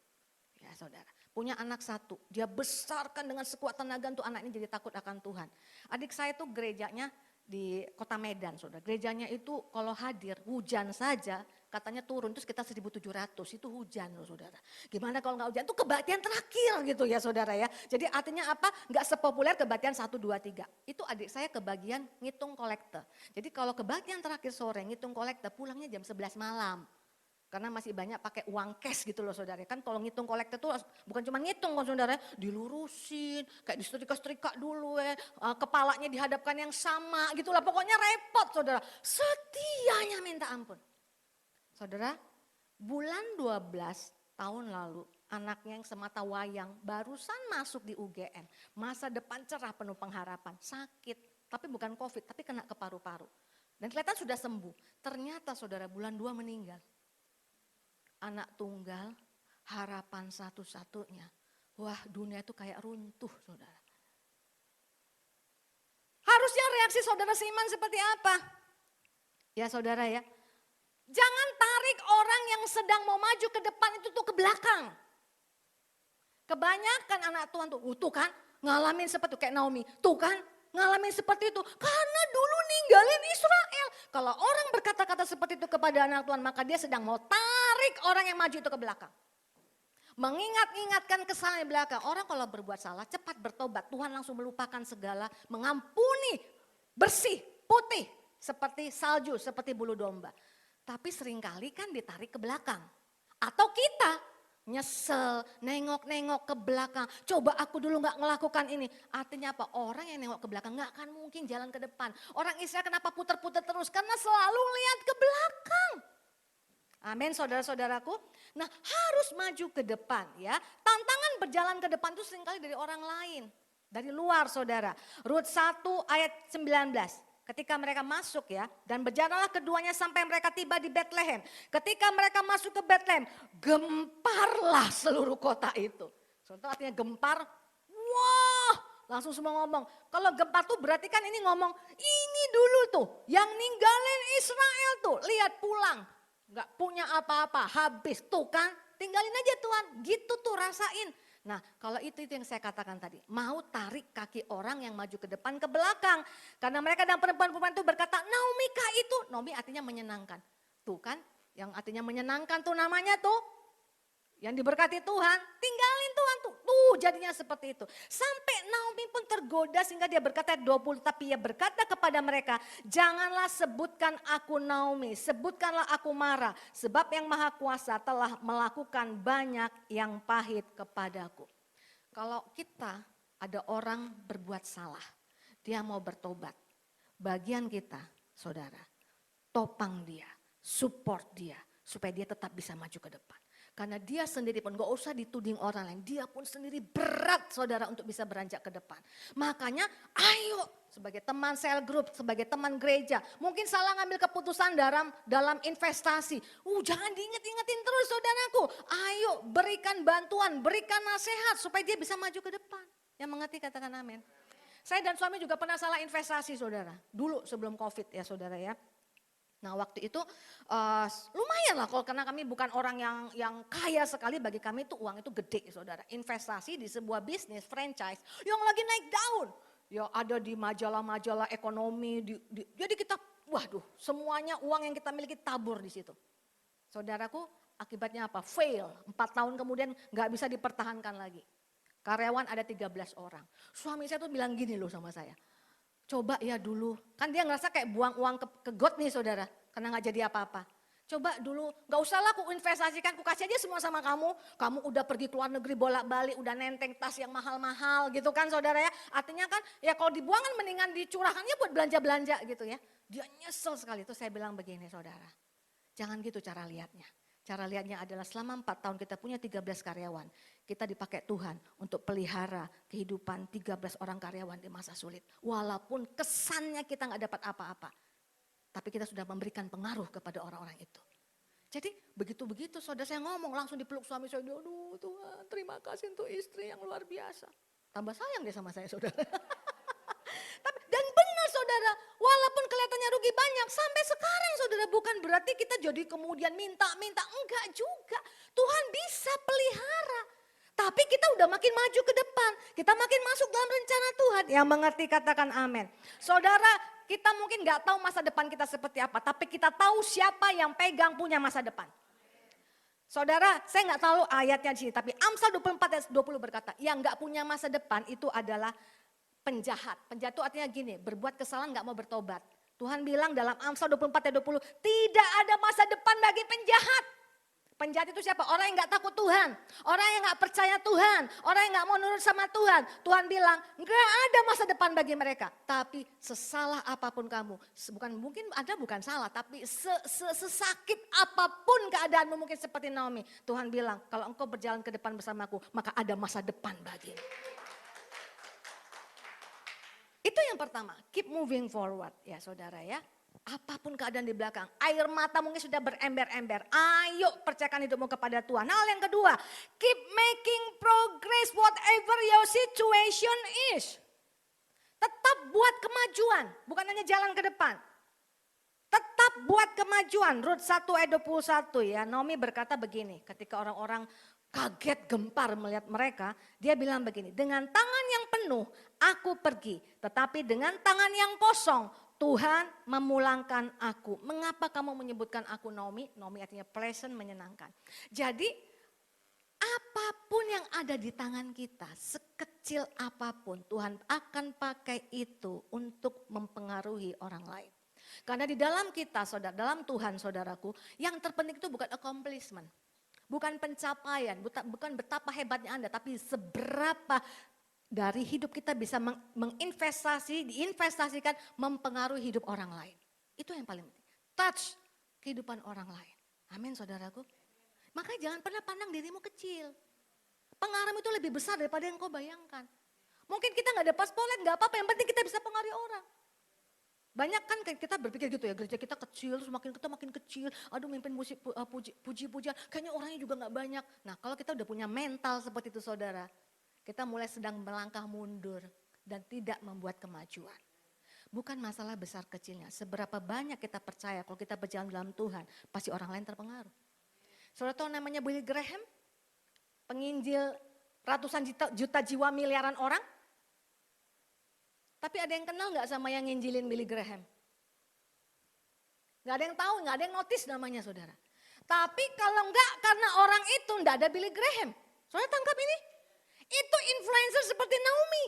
Ya saudara. Punya anak satu, dia besarkan dengan sekuat tenaga untuk anak ini jadi takut akan Tuhan. Adik saya itu gerejanya di kota Medan, saudara. Gerejanya itu kalau hadir hujan saja, katanya turun, terus kita 1.700, itu hujan loh saudara. Gimana kalau nggak hujan, itu kebaktian terakhir gitu ya saudara ya. Jadi artinya apa, nggak sepopuler kebaktian 1, 2, 3. Itu adik saya kebagian ngitung kolekte. Jadi kalau kebaktian terakhir sore ngitung kolekte, pulangnya jam 11 malam. Karena masih banyak pakai uang cash gitu loh saudara. Kan kalau ngitung kolektor tuh bukan cuma ngitung kok saudara. Dilurusin, kayak disetrika-setrika dulu kepalanya dihadapkan yang sama gitu lah. Pokoknya repot saudara. Setianya minta ampun. Saudara, bulan 12 tahun lalu anaknya yang semata wayang barusan masuk di UGM. Masa depan cerah penuh pengharapan. Sakit, tapi bukan COVID, tapi kena ke paru-paru. Dan kelihatan sudah sembuh. Ternyata saudara bulan 2 meninggal. Anak tunggal, harapan satu-satunya. Wah, dunia itu kayak runtuh, saudara. Harusnya reaksi saudara seiman seperti apa? Ya saudara ya, jangan tarik orang yang sedang mau maju ke depan itu tuh ke belakang. Kebanyakan anak Tuhan tuh kan ngalamin seperti itu, kayak Naomi. Tuh kan ngalamin seperti itu karena dulu ninggalin Israel. Kalau orang berkata-kata seperti itu kepada anak Tuhan, maka dia sedang mau tarik orang yang maju itu ke belakang. Mengingat-ingatkan kesalahan di belakang. Orang kalau berbuat salah cepat bertobat. Tuhan langsung melupakan segala, mengampuni, bersih, putih. Seperti salju, seperti bulu domba. Tapi seringkali kan ditarik ke belakang. Atau kita nyesel, nengok-nengok ke belakang. Coba aku dulu gak melakukan ini. Artinya apa? Orang yang nengok ke belakang gak akan mungkin jalan ke depan. Orang Israel kenapa putar-putar terus? Karena selalu lihat ke belakang. Amin saudara-saudaraku. Nah harus maju ke depan ya. Tantangan berjalan ke depan itu seringkali dari orang lain. Dari luar saudara. Rut 1 ayat 19. Ketika mereka masuk ya, dan berjalanlah keduanya sampai mereka tiba di Bethlehem. Ketika mereka masuk ke Bethlehem, gemparlah seluruh kota itu. Contoh artinya gempar, wah langsung semua ngomong. Kalau gempar tuh berarti kan ini ngomong, ini dulu tuh yang ninggalin Israel tuh, lihat pulang. Gak punya apa-apa, habis tuh kan, tinggalin aja Tuhan, gitu tuh rasain. Nah kalau itu yang saya katakan tadi, mau tarik kaki orang yang maju ke depan ke belakang. Karena mereka dan perempuan-perempuan itu berkata, Naomi kah itu? Naomi artinya menyenangkan. Tuh kan, yang artinya menyenangkan tuh namanya tuh. Yang diberkati Tuhan, tinggalin Tuhan tuh. Tuh jadinya seperti itu. Sampai Naomi pun tergoda sehingga dia berkata 20, tapi ia berkata kepada mereka, janganlah sebutkan aku Naomi, sebutkanlah aku Mara. Sebab yang Maha Kuasa telah melakukan banyak yang pahit kepadaku. Kalau kita ada orang berbuat salah, dia mau bertobat. Bagian kita, saudara, topang dia, support dia, supaya dia tetap bisa maju ke depan. Karena dia sendiri pun gak usah dituding orang lain. Dia pun sendiri berat saudara untuk bisa beranjak ke depan. Makanya ayo sebagai teman sel group, sebagai teman gereja. Mungkin salah ngambil keputusan dalam investasi. Jangan diinget-ingetin terus saudaraku. Ayo berikan bantuan, berikan nasihat supaya dia bisa maju ke depan. Yang mengerti katakan amin. Saya dan suami juga pernah salah investasi saudara. Dulu sebelum COVID ya saudara ya. Nah waktu itu lumayan lah kalau karena kami bukan orang yang kaya sekali, bagi kami itu uang itu gede saudara. Investasi di sebuah bisnis franchise yang lagi naik daun. Ya ada di majalah-majalah ekonomi, jadi kita waduh semuanya uang yang kita miliki tabur di situ. Saudaraku akibatnya apa? Fail, 4 tahun kemudian gak bisa dipertahankan lagi. Karyawan ada 13 orang. Suami saya tuh bilang gini loh sama saya. Coba ya dulu, kan dia ngerasa kayak buang uang ke got nih saudara, karena gak jadi apa-apa. Coba dulu, gak usah lah aku investasikan, aku kasih aja semua sama kamu. Kamu udah pergi ke luar negeri bolak-balik, udah nenteng tas yang mahal-mahal gitu kan saudara ya. Artinya kan ya kalau dibuang kan mendingan dicurahkannya buat belanja-belanja gitu ya. Dia nyesel sekali, itu saya bilang begini saudara. Jangan gitu cara lihatnya. Cara lihatnya adalah selama 4 tahun kita punya 13 karyawan. Kita dipakai Tuhan untuk pelihara kehidupan 13 orang karyawan di masa sulit. Walaupun kesannya kita gak dapat apa-apa. Tapi kita sudah memberikan pengaruh kepada orang-orang itu. Jadi begitu-begitu saudara saya ngomong langsung dipeluk suami saya. Aduh Tuhan terima kasih untuk istri yang luar biasa. Tambah sayang dia sama saya saudara. Dan benar saudara, walaupun kelihatannya rugi banyak, sampai sekarang saudara bukan berarti kita jadi kemudian minta-minta, enggak juga. Tuhan bisa pelihara. Tapi kita udah makin maju ke depan, kita makin masuk dalam rencana Tuhan. Yang mengerti katakan amin. Saudara kita mungkin nggak tahu masa depan kita seperti apa, tapi kita tahu siapa yang pegang punya masa depan. Saudara, saya nggak tahu ayatnya di sini, tapi Amsal 24 ayat 20 berkata, yang nggak punya masa depan itu adalah penjahat. Penjahat itu artinya gini, berbuat kesalahan nggak mau bertobat. Tuhan bilang dalam Amsal 24 ayat 20, tidak ada masa depan bagi penjahat. Penjahat itu siapa? Orang yang gak takut Tuhan. Orang yang gak percaya Tuhan. Orang yang gak mau nurut sama Tuhan. Tuhan bilang gak ada masa depan bagi mereka. Tapi sesalah apapun kamu. Mungkin ada bukan salah. Tapi sesakit apapun keadaanmu mungkin seperti Naomi. Tuhan bilang kalau engkau berjalan ke depan bersamaku. Maka ada masa depan bagimu. Itu yang pertama. Keep moving forward ya saudara ya. Apapun keadaan di belakang, air mata mungkin sudah berember-ember. Ayo percayakan hidupmu kepada Tuhan. Hal yang kedua, keep making progress whatever your situation is. Tetap buat kemajuan, bukan hanya jalan ke depan. Tetap buat kemajuan. Rut 1 ayat 21 ya, Naomi berkata begini ketika orang-orang kaget gempar melihat mereka. Dia bilang begini, dengan tangan yang penuh aku pergi, tetapi dengan tangan yang kosong Tuhan memulangkan aku. Mengapa kamu menyebutkan aku Naomi? Naomi artinya pleasant, menyenangkan. Jadi apapun yang ada di tangan kita, sekecil apapun, Tuhan akan pakai itu untuk mempengaruhi orang lain. Karena di dalam kita, saudara, dalam Tuhan saudaraku, yang terpenting itu bukan accomplishment. Bukan pencapaian, bukan betapa hebatnya Anda, tapi seberapa dari hidup kita bisa diinvestasikan, mempengaruhi hidup orang lain. Itu yang paling penting. Touch kehidupan orang lain. Amin saudaraku. Makanya jangan pernah pandang dirimu kecil. Pengaruh itu lebih besar daripada yang kau bayangkan. Mungkin kita gak ada spotlight, gak apa-apa. Yang penting kita bisa pengaruhi orang. Banyak kan kita berpikir gitu ya, gereja kita kecil, terus makin kecil. Aduh mimpin puji-pujian, kayaknya orangnya juga gak banyak. Nah kalau kita udah punya mental seperti itu saudara. Kita mulai sedang melangkah mundur dan tidak membuat kemajuan. Bukan masalah besar kecilnya. Seberapa banyak kita percaya kalau kita berjalan dalam Tuhan, pasti orang lain terpengaruh. Saudara tahu namanya Billy Graham? Penginjil ratusan juta jiwa miliaran orang? Tapi ada yang kenal gak sama yang nginjilin Billy Graham? Gak ada yang tahu, gak ada yang notice namanya saudara. Tapi kalau enggak karena orang itu enggak ada Billy Graham. Saudara tangkap ini? Itu influencer seperti Naomi.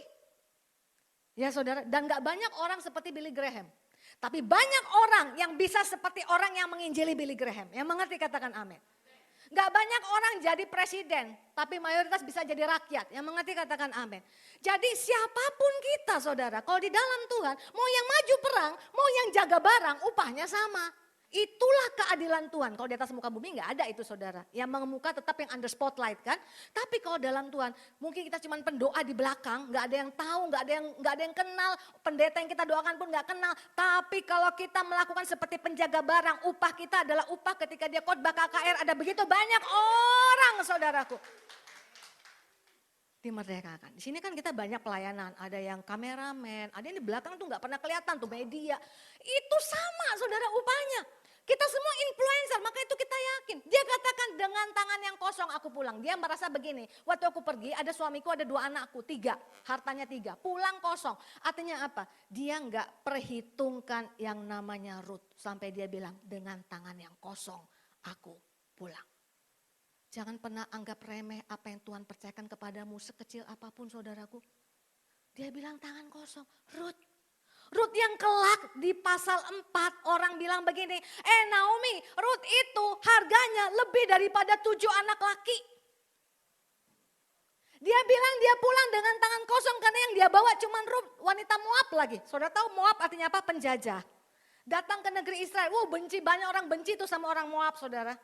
Ya saudara, dan gak banyak orang seperti Billy Graham. Tapi banyak orang yang bisa seperti orang yang menginjili Billy Graham. Yang mengerti katakan amin. Gak banyak orang jadi presiden, tapi mayoritas bisa jadi rakyat. Yang mengerti katakan amin. Jadi siapapun kita saudara, kalau di dalam Tuhan, mau yang maju perang, mau yang jaga barang, upahnya sama. Itulah keadilan Tuhan. Kalau di atas muka bumi nggak ada itu saudara. Yang mengemuka tetap yang under spotlight kan. Tapi kalau dalam Tuhan mungkin kita cuma pendoa di belakang. Nggak ada yang tahu, nggak ada yang kenal. Pendeta yang kita doakan pun nggak kenal. Tapi kalau kita melakukan seperti penjaga barang. Upah kita adalah upah ketika dia khotbah KKR. Ada begitu banyak orang saudaraku. Dimerdekakan. Di sini kan kita banyak pelayanan. Ada yang kameramen, ada yang di belakang tuh nggak pernah kelihatan tuh media. Itu sama saudara upahnya. Kita semua influencer, maka itu kita yakin. Dia katakan dengan tangan yang kosong aku pulang. Dia merasa begini, waktu aku pergi ada suamiku, ada 2 anakku, 3. Hartanya 3, pulang kosong. Artinya apa? Dia nggak perhitungkan yang namanya Ruth. Sampai dia bilang dengan tangan yang kosong aku pulang. Jangan pernah anggap remeh apa yang Tuhan percayakan kepadamu sekecil apapun saudaraku. Dia bilang tangan kosong, Ruth yang kelak di pasal 4 orang bilang begini, Naomi, Ruth itu harganya lebih daripada 7 anak laki. Dia bilang dia pulang dengan tangan kosong karena yang dia bawa cuma Ruth, wanita Moab lagi. Saudara tahu Moab artinya apa? Penjajah. Datang ke negeri Israel, benci, banyak orang benci itu sama orang Moab saudara.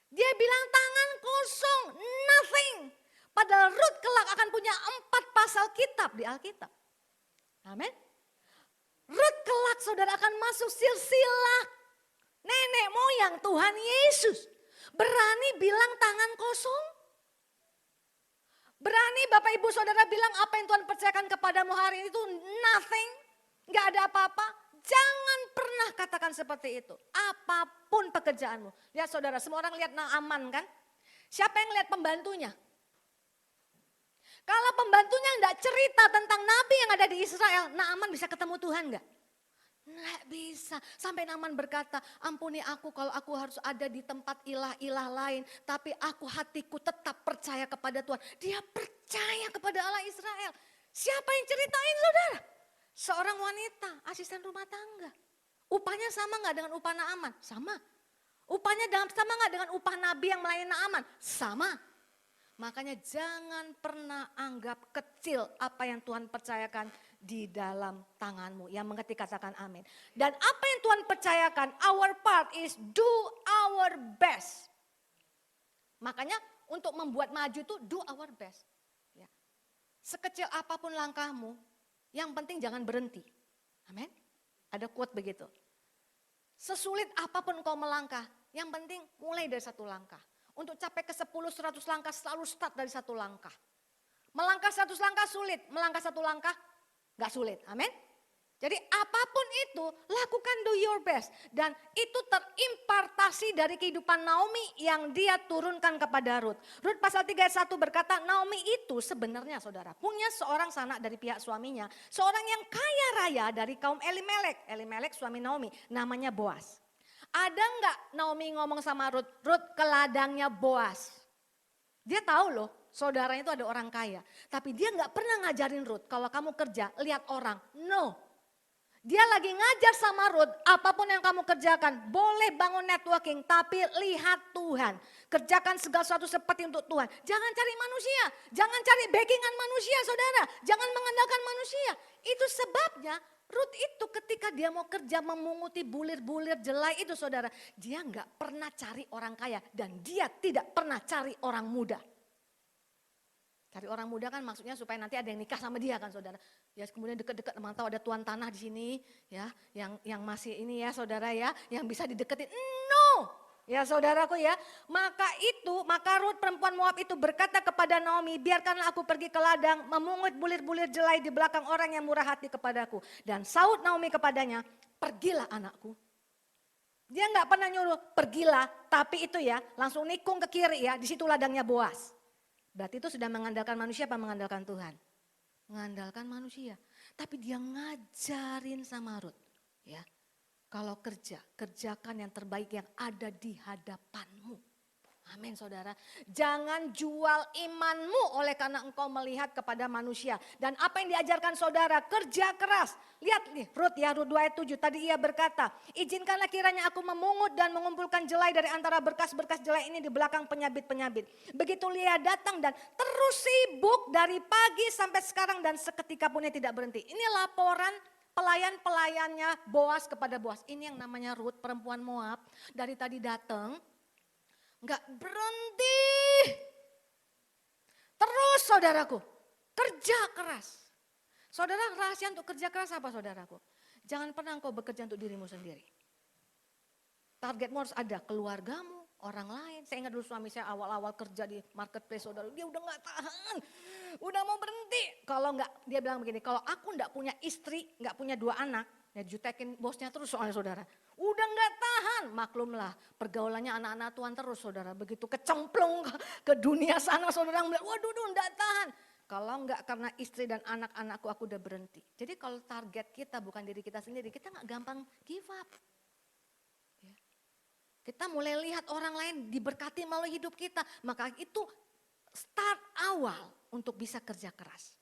Dia bilang tangan kosong, nothing. Padahal Ruth kelak akan punya 4 pasal kitab di Alkitab. Amin. Ruth kelak saudara akan masuk silsilah nenek moyang Tuhan Yesus. Berani bilang tangan kosong. Berani Bapak Ibu Saudara bilang apa yang Tuhan percayakan kepadamu hari ini itu nothing. Gak ada apa-apa. Jangan pernah katakan seperti itu. Apapun pekerjaanmu. Lihat saudara, semua orang lihat Naaman kan. Siapa yang lihat pembantunya? Kalau pembantunya enggak cerita tentang nabi yang ada di Israel, Naaman bisa ketemu Tuhan enggak? Enggak bisa. Sampai Naaman berkata, ampuni aku kalau aku harus ada di tempat ilah-ilah lain. Tapi hatiku tetap percaya kepada Tuhan. Dia percaya kepada Allah Israel. Siapa yang ceritain saudara? Seorang wanita, asisten rumah tangga. Upahnya sama enggak dengan upah Naaman? Sama. Upahnya sama enggak dengan upah nabi yang melayani Naaman? Sama. Makanya jangan pernah anggap kecil apa yang Tuhan percayakan di dalam tanganmu. Yang mengerti katakan amin. Dan apa yang Tuhan percayakan, our part is do our best. Makanya untuk membuat maju itu do our best. Ya. Sekecil apapun langkahmu, yang penting jangan berhenti. Amin. Ada quote begitu. Sesulit apapun kau melangkah, yang penting mulai dari satu langkah. Untuk capai ke 10-100 langkah selalu start dari satu langkah. Melangkah 100 langkah sulit, melangkah satu langkah gak sulit. Amin. Jadi apapun itu lakukan do your best. Dan itu terimpartasi dari kehidupan Naomi yang dia turunkan kepada Rut. Rut pasal 3 ayat 1 berkata Naomi itu sebenarnya saudara punya seorang sanak dari pihak suaminya. Seorang yang kaya raya dari kaum Elimelek. Elimelek suami Naomi namanya Boas. Ada enggak Naomi ngomong sama Rut, Rut ke ladangnya Boas. Dia tahu loh saudaranya itu ada orang kaya. Tapi dia enggak pernah ngajarin Rut kalau kamu kerja lihat orang. No. Dia lagi ngajar sama Rut, apapun yang kamu kerjakan, boleh bangun networking, tapi lihat Tuhan. Kerjakan segala sesuatu seperti untuk Tuhan. Jangan cari manusia, jangan cari backingan manusia saudara. Jangan mengandalkan manusia. Itu sebabnya Rut itu ketika dia mau kerja memunguti bulir-bulir jelai itu saudara. Dia nggak pernah cari orang kaya dan dia tidak pernah cari orang muda. Cari orang muda kan maksudnya supaya nanti ada yang nikah sama dia kan saudara. Ya kemudian dekat-dekat teman tahu ada tuan tanah di sini ya, yang masih ini ya saudara ya, yang bisa dideketin. No, ya saudaraku ya. Maka Rut perempuan Moab itu berkata kepada Naomi, biarkanlah aku pergi ke ladang memungut bulir-bulir jelai di belakang orang yang murah hati kepadaku. Dan saut Naomi kepadanya, pergilah anakku. Dia nggak pernah nyuruh pergilah, tapi itu ya langsung nikung ke kiri ya, di situ ladangnya Boas. Berarti itu sudah mengandalkan manusia apa mengandalkan Tuhan? Mengandalkan manusia. Tapi dia ngajarin sama Rut. Ya, kalau kerjakan yang terbaik yang ada di hadapanmu. Amin saudara. Jangan jual imanmu oleh karena engkau melihat kepada manusia. Dan apa yang diajarkan saudara, kerja keras. Lihat nih Rut ya, Rut 2 ayat 7. Tadi ia berkata, izinkanlah kiranya aku memungut dan mengumpulkan jelai dari antara berkas-berkas jelai ini di belakang penyabit-penyabit. Begitu Lia datang dan terus sibuk dari pagi sampai sekarang dan seketika pun ia tidak berhenti. Ini laporan pelayan-pelayannya Boas kepada Boas. Ini yang namanya Rut, perempuan Moab. Dari tadi datang. Enggak berhenti. Terus saudaraku, kerja keras. Saudara, rahasia untuk kerja keras apa saudaraku? Jangan pernah engkau bekerja untuk dirimu sendiri. Targetmu harus ada keluargamu, orang lain. Saya ingat dulu suami saya awal-awal kerja di marketplace saudara, dia udah gak tahan. Udah mau berhenti. Kalau enggak, dia bilang begini, kalau aku enggak punya istri, enggak punya 2 anak, ya jutekin bosnya terus soalnya saudara. Udah gak tahan, maklumlah pergaulannya anak-anak Tuhan terus saudara. Begitu kecemplung ke dunia sana saudara bilang, waduh enggak tahan. Kalau enggak karena istri dan anak-anakku aku udah berhenti. Jadi kalau target kita bukan diri kita sendiri, kita gak gampang give up. Ya. Kita mulai lihat orang lain diberkati melalui hidup kita. Maka itu start awal untuk bisa kerja keras.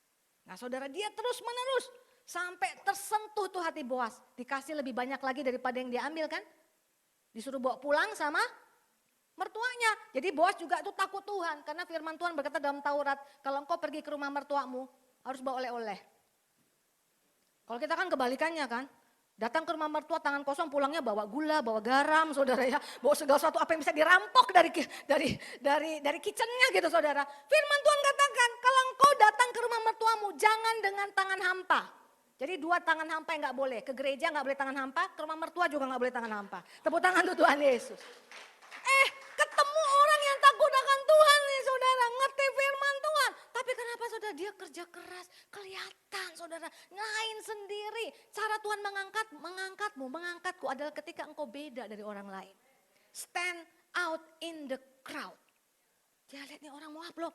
Nah saudara, dia terus menerus. Sampai tersentuh tuh hati Boas. Dikasih lebih banyak lagi daripada yang dia ambil kan. Disuruh bawa pulang sama mertuanya. Jadi Boas juga tuh takut Tuhan. Karena firman Tuhan berkata dalam Taurat. Kalau engkau pergi ke rumah mertuamu harus bawa oleh-oleh. Kalau kita kan kebalikannya kan. Datang ke rumah mertua tangan kosong, pulangnya bawa gula, bawa garam saudara ya. Bawa segala sesuatu apa yang bisa dirampok dari kitchennya gitu saudara. Firman Tuhan katakan kalau engkau datang ke rumah mertuamu jangan dengan tangan hampa. Jadi 2 tangan hampa yang gak boleh. Ke gereja gak boleh tangan hampa, ke rumah mertua juga gak boleh tangan hampa. Tepuk tangan untuk Tuhan Yesus. Ketemu orang yang takut akan Tuhan nih saudara. Ngerti firman Tuhan. Tapi kenapa saudara dia kerja keras. Kelihatan saudara. Ngain sendiri. Cara Tuhan mengangkatku adalah ketika engkau beda dari orang lain. Stand out in the crowd. Dia lihat nih orang Moab loh.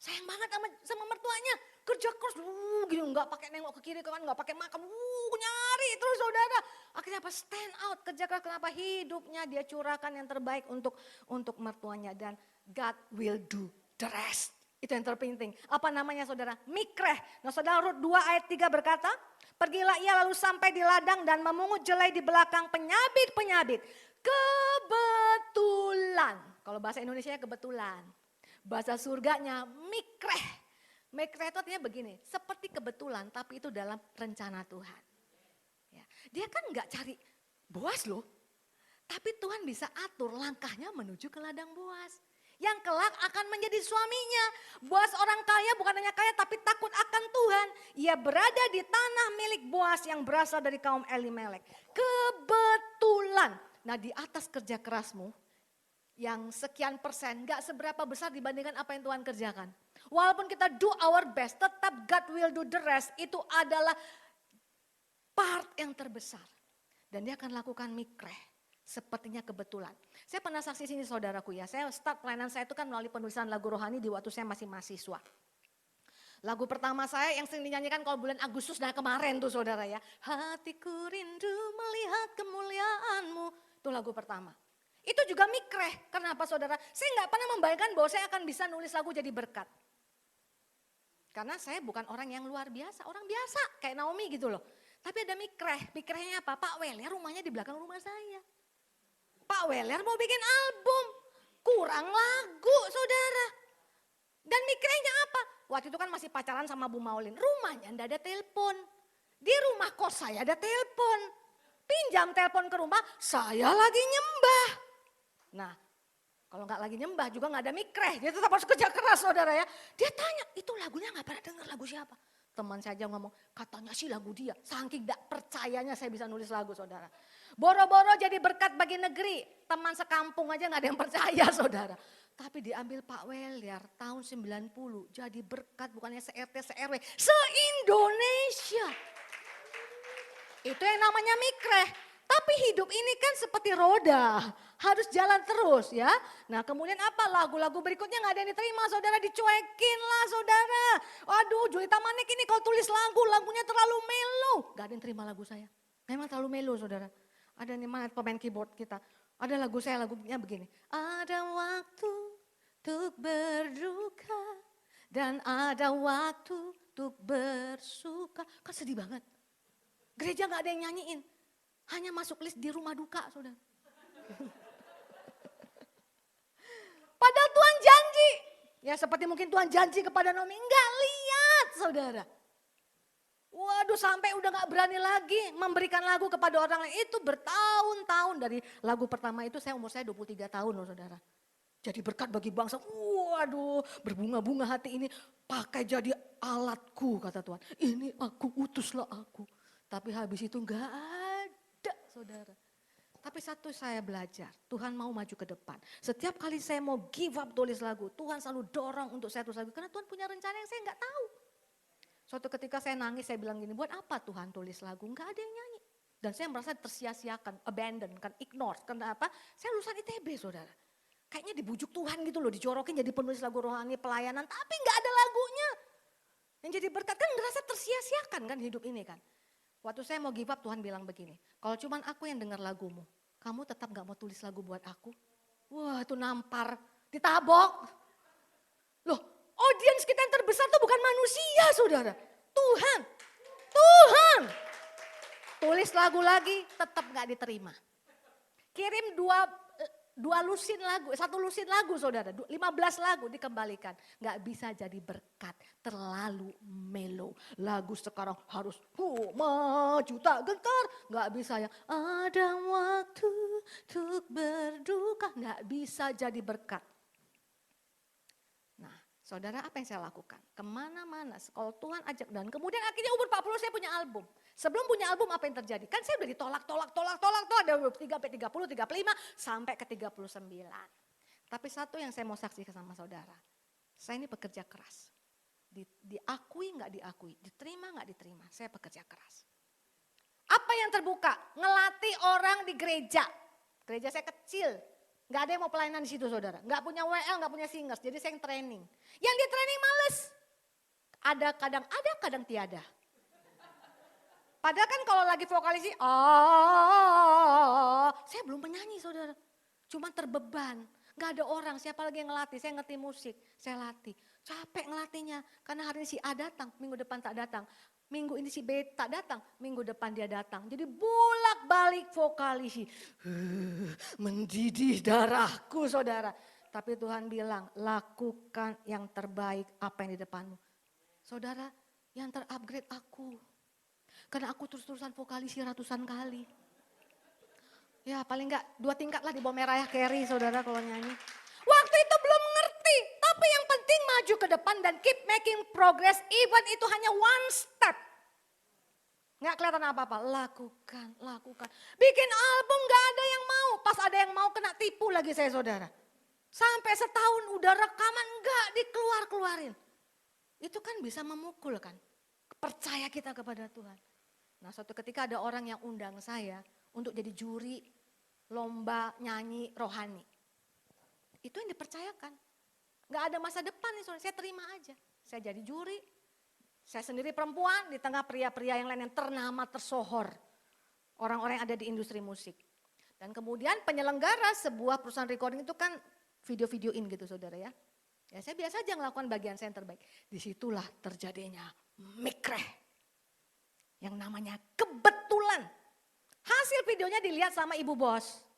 Sayang banget sama mertuanya. Kerja keras, gitu, nggak pakai nengok ke kiri ke kanan, nggak pakai makan, nyari terus saudara. Akhirnya apa? Stand out, kerja keras. Kenapa? Hidupnya dia curahkan yang terbaik untuk mertuanya, dan God will do the rest. Itu yang terpenting. Apa namanya saudara? Mikreh. Nah saudara, Rut 2 ayat 3 berkata, pergilah ia lalu sampai di ladang dan memungut jelai di belakang penyabit-penyabit. Kebetulan. Kalau bahasa Indonesia kebetulan. Bahasa surganya mikreh. Mikreh itu artinya begini, seperti kebetulan tapi itu dalam rencana Tuhan. Ya, dia kan nggak cari Boas loh. Tapi Tuhan bisa atur langkahnya menuju ke ladang Boas. Yang kelak akan menjadi suaminya. Boas orang kaya, bukan hanya kaya tapi takut akan Tuhan. Ia berada di tanah milik Boas yang berasal dari kaum Elimelek. Kebetulan. Nah di atas kerja kerasmu, yang sekian persen gak seberapa besar dibandingkan apa yang Tuhan kerjakan. Walaupun kita do our best, tetap God will do the rest. Itu adalah part yang terbesar. Dan dia akan lakukan mikreh. Sepertinya kebetulan. Saya pernah saksi sini saudaraku ya. Saya start pelayanan saya itu kan melalui penulisan lagu rohani di waktu saya masih mahasiswa. Lagu pertama saya yang sering dinyanyikan kalau bulan Agustus nah kemarin tuh saudara ya. Hatiku rindu melihat kemuliaanmu. Itu lagu pertama. Itu juga mikreh. Kenapa saudara? Saya nggak pernah membayangkan bahwa saya akan bisa nulis lagu jadi berkat. Karena saya bukan orang yang luar biasa. Orang biasa kayak Naomi gitu loh. Tapi ada mikreh. Mikrehnya apa? Pak Weler rumahnya di belakang rumah saya. Pak Weler mau bikin album. Kurang lagu saudara. Dan mikrehnya apa? Waktu itu kan masih pacaran sama Bu Maulin. Rumahnya enggak ada telepon. Di rumah kos saya ada telepon. Pinjam telepon ke rumah, saya lagi nyembah. Nah, kalau nggak lagi nyembah juga nggak ada mikreh. Dia tetap harus kerja keras saudara ya. Dia tanya, itu lagunya nggak pernah dengar lagu siapa? Teman saya aja ngomong, katanya sih lagu dia. Saking gak percayanya saya bisa nulis lagu saudara. Boro-boro jadi berkat bagi negeri. Teman sekampung aja gak ada yang percaya saudara. Tapi diambil Pak Weler tahun 90 jadi berkat bukannya se-RT se-RW. Se-Indonesia. Itu yang namanya mikreh. Tapi hidup ini kan seperti roda, harus jalan terus ya. Nah kemudian apa lagu-lagu berikutnya gak ada yang diterima saudara, dicuekin lah saudara. Waduh Julita Manik ini kalau tulis lagu, lagunya terlalu melo. Gak ada yang terima lagu saya, memang terlalu melo saudara. Ada nih mana pemain keyboard kita, ada lagu saya lagunya begini. Ada waktu untuk berduka dan ada waktu untuk bersuka. Kan sedih banget, gereja gak ada yang nyanyiin. Hanya masuk list di rumah duka, saudara. Padahal Tuhan janji. Ya seperti mungkin Tuhan janji kepada Naomi. Enggak lihat, saudara. Waduh sampai udah gak berani lagi memberikan lagu kepada orang lain. Itu bertahun-tahun dari lagu pertama itu umur saya 23 tahun loh saudara. Jadi berkat bagi bangsa. Waduh berbunga-bunga hati ini. Pakai jadi alatku kata Tuhan. Ini aku, utuslah aku. Tapi habis itu enggak ada saudara. Tapi satu saya belajar, Tuhan mau maju ke depan. Setiap kali saya mau give up tulis lagu, Tuhan selalu dorong untuk saya tulis lagu. Karena Tuhan punya rencana yang saya enggak tahu. Suatu ketika saya nangis, saya bilang gini, buat apa Tuhan tulis lagu? Enggak ada yang nyanyi. Dan saya merasa tersia-siakan, abandon, kan ignore. Kenapa? Saya lulusan ITB saudara. Kayaknya dibujuk Tuhan gitu loh, dijorokin jadi penulis lagu rohani pelayanan. Tapi enggak ada lagunya. Yang jadi berkat kan ngerasa tersia-siakan kan hidup ini kan. Waktu saya mau give up Tuhan bilang begini, kalau cuman aku yang dengar lagumu, kamu tetap gak mau tulis lagu buat aku? Wah itu nampar, ditabok. Loh audiens kita yang terbesar tuh bukan manusia saudara, Tuhan. Tuhan. Tulis lagu lagi tetap gak diterima. Kirim dua lusin lagu, satu lusin lagu saudara, 15 lagu dikembalikan. Gak bisa jadi berkat, terlalu melo. Lagu sekarang harus maju tak gentar, gak bisa ya. Ada waktu untuk berduka, gak bisa jadi berkat. Nah saudara apa yang saya lakukan? Kemana-mana, kalau Tuhan ajak dan kemudian akhirnya umur 40 saya punya album. Sebelum punya album apa yang terjadi? Kan saya udah ditolak dari 30, 35 sampai ke 39. Tapi satu yang saya mau saksikan sama saudara. Saya ini pekerja keras. Diakui nggak diakui, diterima nggak diterima, saya pekerja keras. Apa yang terbuka? Ngelatih orang di gereja. Gereja saya kecil. Nggak ada yang mau pelayanan di situ saudara. Nggak punya WL, nggak punya singers. Jadi saya yang training. Yang di training males. Ada, kadang tiada. Padahal kan kalau lagi vokalis sih, saya belum penyanyi saudara. Cuma terbeban. Nggak ada orang, siapa lagi yang ngelatih. Saya ngerti musik, saya latih. Capek ngelatihnya. Karena hari ini si A datang, minggu depan tak datang. Minggu ini si B tak datang, minggu depan dia datang. Jadi bolak-balik vokalis. Mendidih darahku saudara. Tapi Tuhan bilang, lakukan yang terbaik apa yang di depanmu. Saudara, yang terupgrade aku. Karena aku terus-terusan vokalisi ratusan kali. Ya paling enggak 2 tingkat lah di bawah Merayah Carey saudara kalau nyanyi. Waktu itu belum mengerti, tapi yang penting maju ke depan dan keep making progress even itu hanya one step. Nggak kelihatan apa-apa, lakukan. Bikin album nggak ada yang mau, pas ada yang mau kena tipu lagi saya saudara. Sampai setahun udah rekaman nggak dikeluarin. Itu kan bisa memukul kan, percaya kita kepada Tuhan. Nah suatu ketika ada orang yang undang saya untuk jadi juri lomba nyanyi rohani. Itu yang dipercayakan. Gak ada masa depan nih saudara, saya terima aja. Saya jadi juri, saya sendiri perempuan di tengah pria-pria yang lain yang ternama tersohor. Orang-orang yang ada di industri musik. Dan kemudian penyelenggara sebuah perusahaan recording itu kan video-videoin gitu saudara ya. Ya saya biasa aja ngelakukan bagian saya yang terbaik. Disitulah terjadinya mikreh. Yang namanya kebetulan. Hasil videonya dilihat sama ibu bos.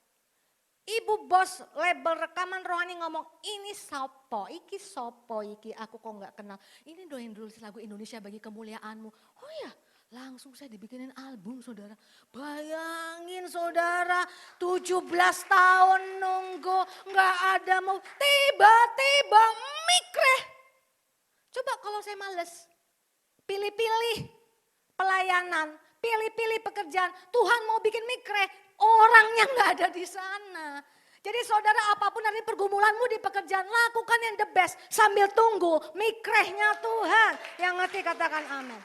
Ibu bos label rekaman rohani ngomong, ini sopo, iki aku kok nggak kenal. Ini doain dulu lagu Indonesia bagi kemuliaanmu. Oh ya, langsung saya dibikinin album saudara. Bayangin saudara, 17 tahun nunggu, nggak ada mau, tiba-tiba mikreh. Coba kalau saya males, pilih-pilih pelayanan, pilih-pilih pekerjaan, Tuhan mau bikin mikreh, orangnya nggak ada di sana. Jadi saudara apapun dari pergumulanmu di pekerjaan, lakukan yang the best sambil tunggu mikrehnya Tuhan. Yang ngerti katakan amin.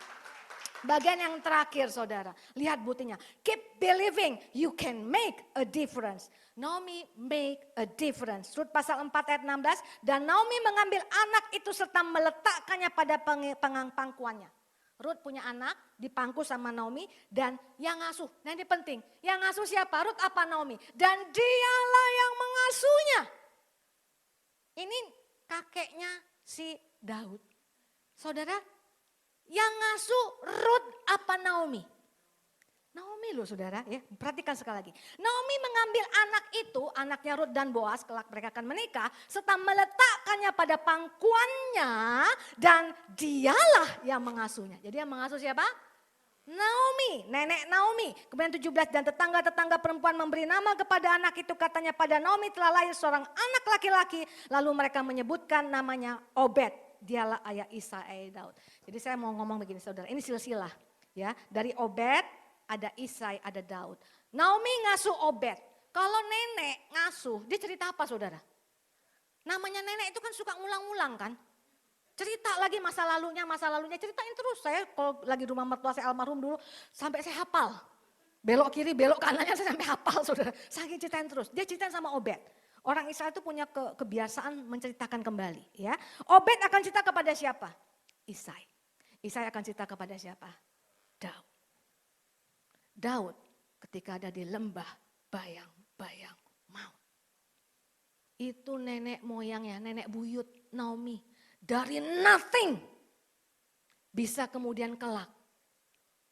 Bagian yang terakhir saudara, lihat buktinya. Keep believing you can make a difference. Naomi make a difference. Rut pasal 4 ayat 16, dan Naomi mengambil anak itu serta meletakkannya pada pangkuannya. Rut punya anak, dipangku sama Naomi dan yang ngasuh. Nah ini penting, yang ngasuh siapa? Rut apa Naomi? Dan dialah yang mengasuhnya. Ini kakeknya si Daud. Saudara, yang ngasuh Rut apa Naomi? Naomi loh saudara ya, perhatikan sekali lagi. Naomi mengambil anak itu, anaknya Rut dan Boaz, kelak mereka akan menikah, serta meletakkannya pada pangkuannya dan dialah yang mengasuhnya. Jadi yang mengasuh siapa? Naomi, nenek Naomi. Kemudian 17, dan tetangga-tetangga perempuan memberi nama kepada anak itu, katanya pada Naomi telah lahir seorang anak laki-laki. Lalu mereka menyebutkan namanya Obed, dialah ayah Isai Daud. Jadi saya mau ngomong begini saudara, ini silsilah ya, dari Obed, ada Isai, ada Daud. Naomi ngasuh Obed. Kalau nenek ngasuh, dia cerita apa saudara? Namanya nenek itu kan suka ngulang-ngulang kan. Cerita lagi masa lalunya, ceritain terus. Saya kalau lagi rumah mertua saya almarhum dulu, sampai saya hafal. Belok kiri, belok kanannya saya sampai hafal saudara. Saking ceritain terus, dia ceritain sama Obed. Orang Israel itu punya kebiasaan menceritakan kembali. Ya. Obed akan cerita kepada siapa? Isai. Isai akan cerita kepada siapa? Daud. Daud ketika ada di lembah bayang-bayang maut. Itu nenek moyangnya, nenek buyut Naomi. Dari nothing bisa kemudian kelak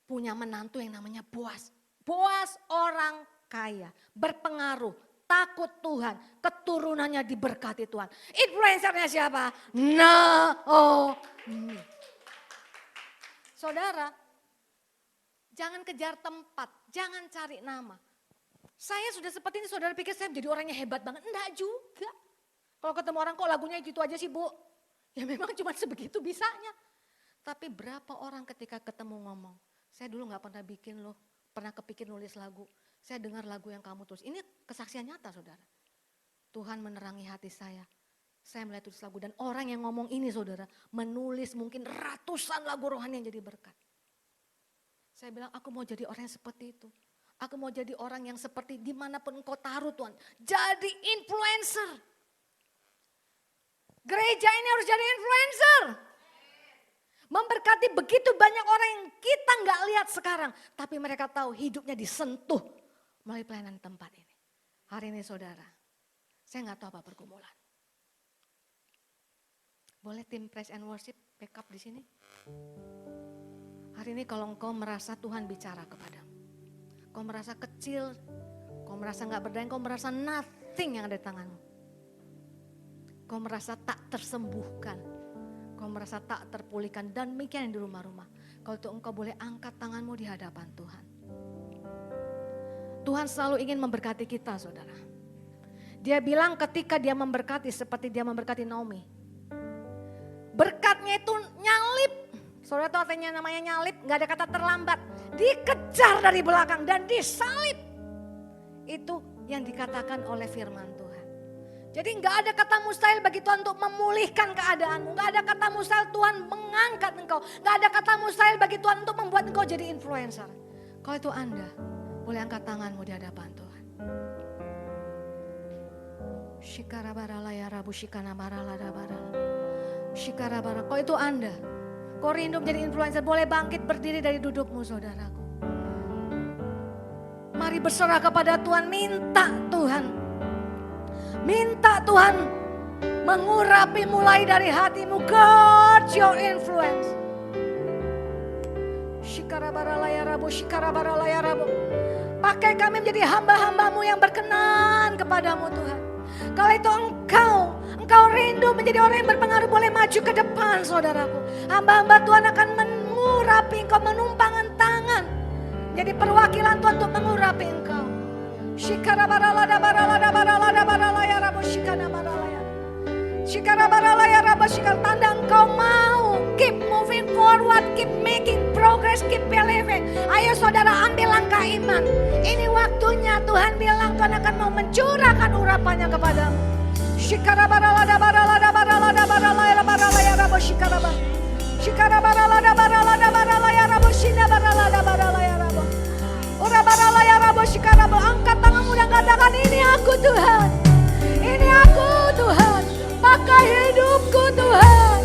punya menantu yang namanya Boaz. Boaz orang kaya, berpengaruh, takut Tuhan, keturunannya diberkati Tuhan. Influencernya siapa? Naomi. Saudara, jangan kejar tempat, jangan cari nama. Saya sudah seperti ini, saudara pikir saya menjadi orang yang hebat banget? Enggak juga. Kalau ketemu orang kok lagunya gitu aja sih bu? Ya memang cuma sebegitu bisanya. Tapi berapa orang ketika ketemu ngomong, saya dulu gak pernah bikin loh, pernah kepikir nulis lagu. Saya dengar lagu yang kamu tulis. Ini kesaksian nyata saudara. Tuhan menerangi hati saya. Saya mulai tulis lagu dan orang yang ngomong ini saudara, menulis mungkin ratusan lagu rohani yang jadi berkat. Saya bilang aku mau jadi orang yang seperti itu. Aku mau jadi orang yang seperti dimanapun engkau taruh Tuhan. Jadi influencer. Gereja ini harus jadi influencer. Memberkati begitu banyak orang yang kita nggak lihat sekarang. Tapi mereka tahu hidupnya disentuh melalui pelayanan tempat ini. Hari ini saudara, saya nggak tahu apa pergumulan. Boleh tim praise and worship backup di sini? Hari ini kalau engkau merasa Tuhan bicara kepadamu. Kau merasa kecil, kau merasa nggak berdaya, kau merasa nothing yang ada di tanganmu. Kau merasa tak tersembuhkan, kau merasa tak terpulihkan dan demikian di rumah-rumah. Kalau itu engkau boleh angkat tanganmu di hadapan Tuhan. Tuhan selalu ingin memberkati kita saudara. Dia bilang ketika dia memberkati seperti dia memberkati Naomi. Berkatnya itu nyalip. Saudara tahu artinya namanya nyalip, gak ada kata terlambat. Dikejar dari belakang dan disalib. Itu yang dikatakan oleh firman Tuhan. Jadi gak ada kata mustahil bagi Tuhan untuk memulihkan keadaanmu. Gak ada kata mustahil Tuhan mengangkat engkau. Gak ada kata mustahil bagi Tuhan untuk membuat engkau jadi influencer. Kalau itu Anda, boleh angkat tanganmu di hadapan Tuhan. Shikarabara ya Rabu shikana barala da barala. Shikarabara. Kalau itu Anda, kau rindu menjadi influencer, boleh bangkit berdiri dari dudukmu saudaraku. Mari berserah kepada Tuhan, minta Tuhan. Minta Tuhan mengurapi mulai dari hatimu. God your influence. Shikarabara ya Rabu, shikarabara ya Rabu. Pakai kami menjadi hamba-hambamu yang berkenan kepadamu Tuhan. Kalau itu engkau rindu menjadi orang yang berpengaruh, boleh maju ke depan saudaraku. Hamba-hamba Tuhan akan mengurapi engkau, menumpangkan tangan. Jadi perwakilan Tuhan untuk mengurapi engkau. Shikarabaralada baralada baralada baralaya rabu shikana baralaya. Shikarabaralaya rabu shikana, tanda engkau mau keep moving forward, keep making progress, keep believing. Ayo saudara ambil langkah iman. Ini waktunya Tuhan bilang Tuhan akan mau mencurahkan urapannya kepadamu. Shikarabaralada baralada baralada baralaya baralaya rabu shikarabar. Shikarabaralada baralada baralaya rabu shina baralada baralaya rabu. Ora baralaya rabu shikarabar. Angkat tanganmu dan katakan, ini aku Tuhan. Ini aku Tuhan. Pakai hidupku Tuhan.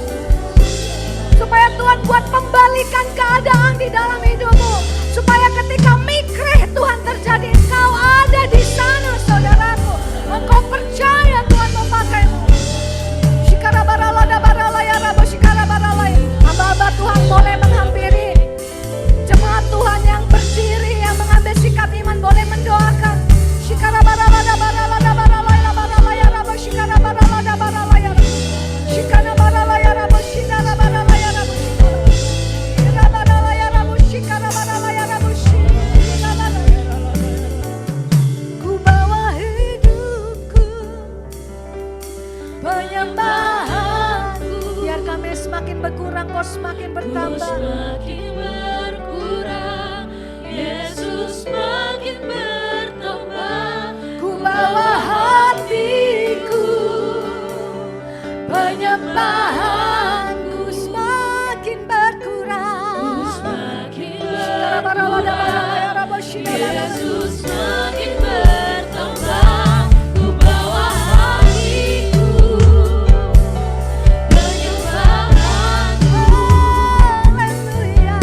Supaya Tuhan buat pembalikan keadaan di dalam hidupmu. Supaya ketika mikreh Tuhan terjadi, engkau ada di sana saudaraku. Engkau percaya Tuhan memakaimu. Shikarabaralada baralaya rabu shikarabaralaya. Hamba-hamba Tuhan boleh menghampiri jemaat Tuhan yang berdiri, yang mengambil sikap iman, boleh mendoakan. Shikarabaralada baralada baralaya baralaya rabu shikarabaralada baralaya. Shikarabaralaya rabu shikarabaralaya rabu. Shikarabaralaya rabu shikarabaralaya rabu shikarabaralaya. Ku bawa hidupku, penyembahanku, biar kami semakin berkurang, kau semakin bertambah. Semakin berkurang, Yesus makin bertambah. Ku bawa hatiku, penyembahanku semakin berkurang. Semakin Shikarabaralada baralaya rabu shikarabaralaya. Yesus makin bertambah. Ku bawa hatiku, penyembahanku Haleluya.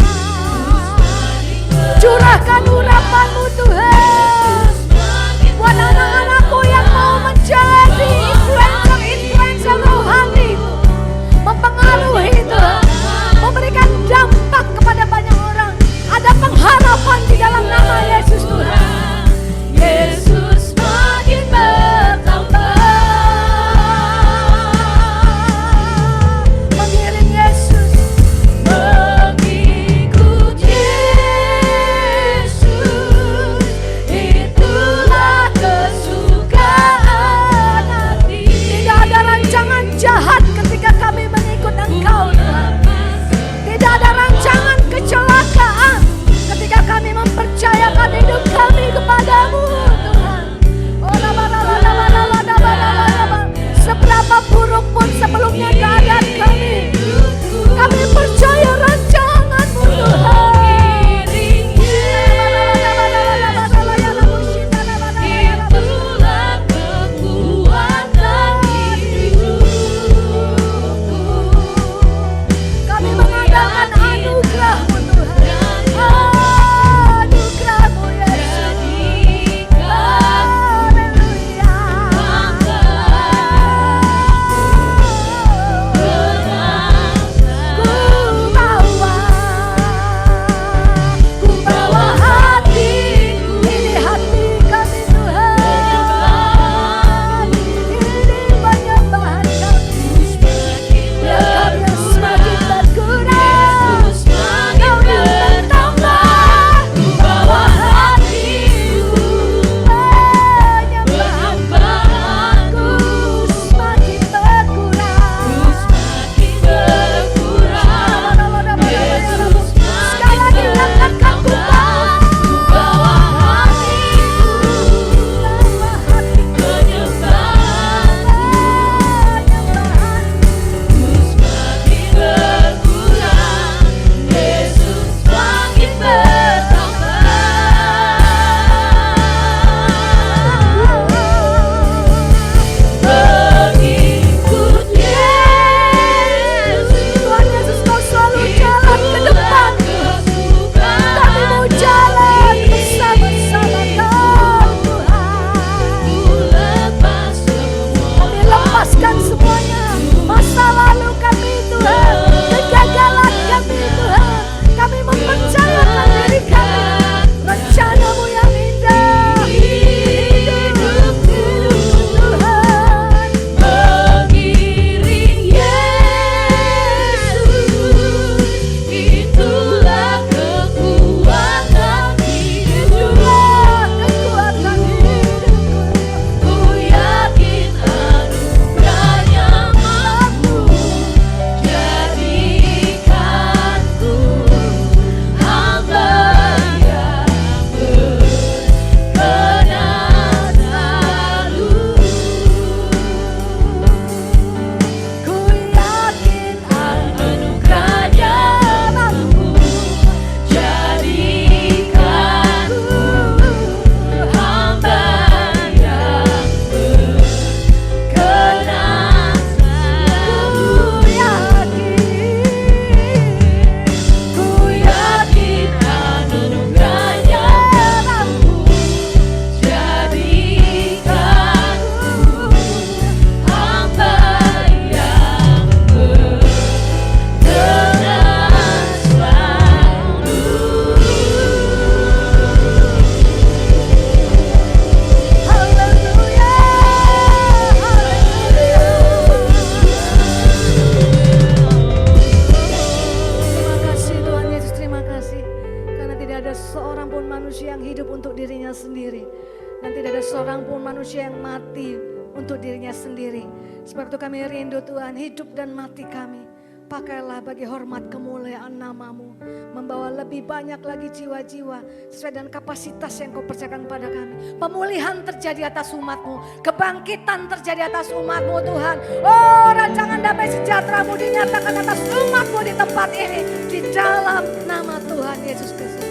ada seorang pun manusia yang mati untuk dirinya sendiri. Sebab itu kami rindu Tuhan, hidup dan mati kami pakailah bagi hormat kemuliaan namamu. Membawa lebih banyak lagi jiwa-jiwa sesuai dengan kapasitas yang kau percayakan kepada kami. Pemulihan terjadi atas umatmu, kebangkitan terjadi atas umatmu Tuhan. Oh, rancangan damai sejahtera-Mu dinyatakan atas umatmu di tempat ini, di dalam nama Tuhan Yesus Kristus.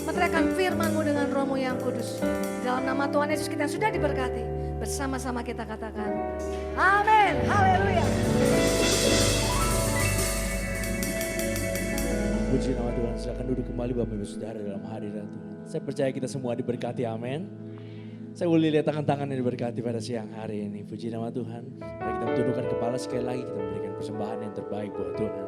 Meteraikan firman-Mu dengan Roh-Mu yang kudus. Dalam nama Tuhan Yesus kita yang sudah diberkati, bersama-sama kita katakan amin, haleluya. Puji nama Tuhan, silakan duduk kembali Bapak Ibu Saudara dalam hadirat Tuhan. Saya percaya kita semua diberkati, amin. Saya boleh lihat tangan-tangan yang diberkati pada siang hari ini. Puji nama Tuhan. Mari kita tundukkan kepala sekali lagi, kita memberikan persembahan yang terbaik buat Tuhan.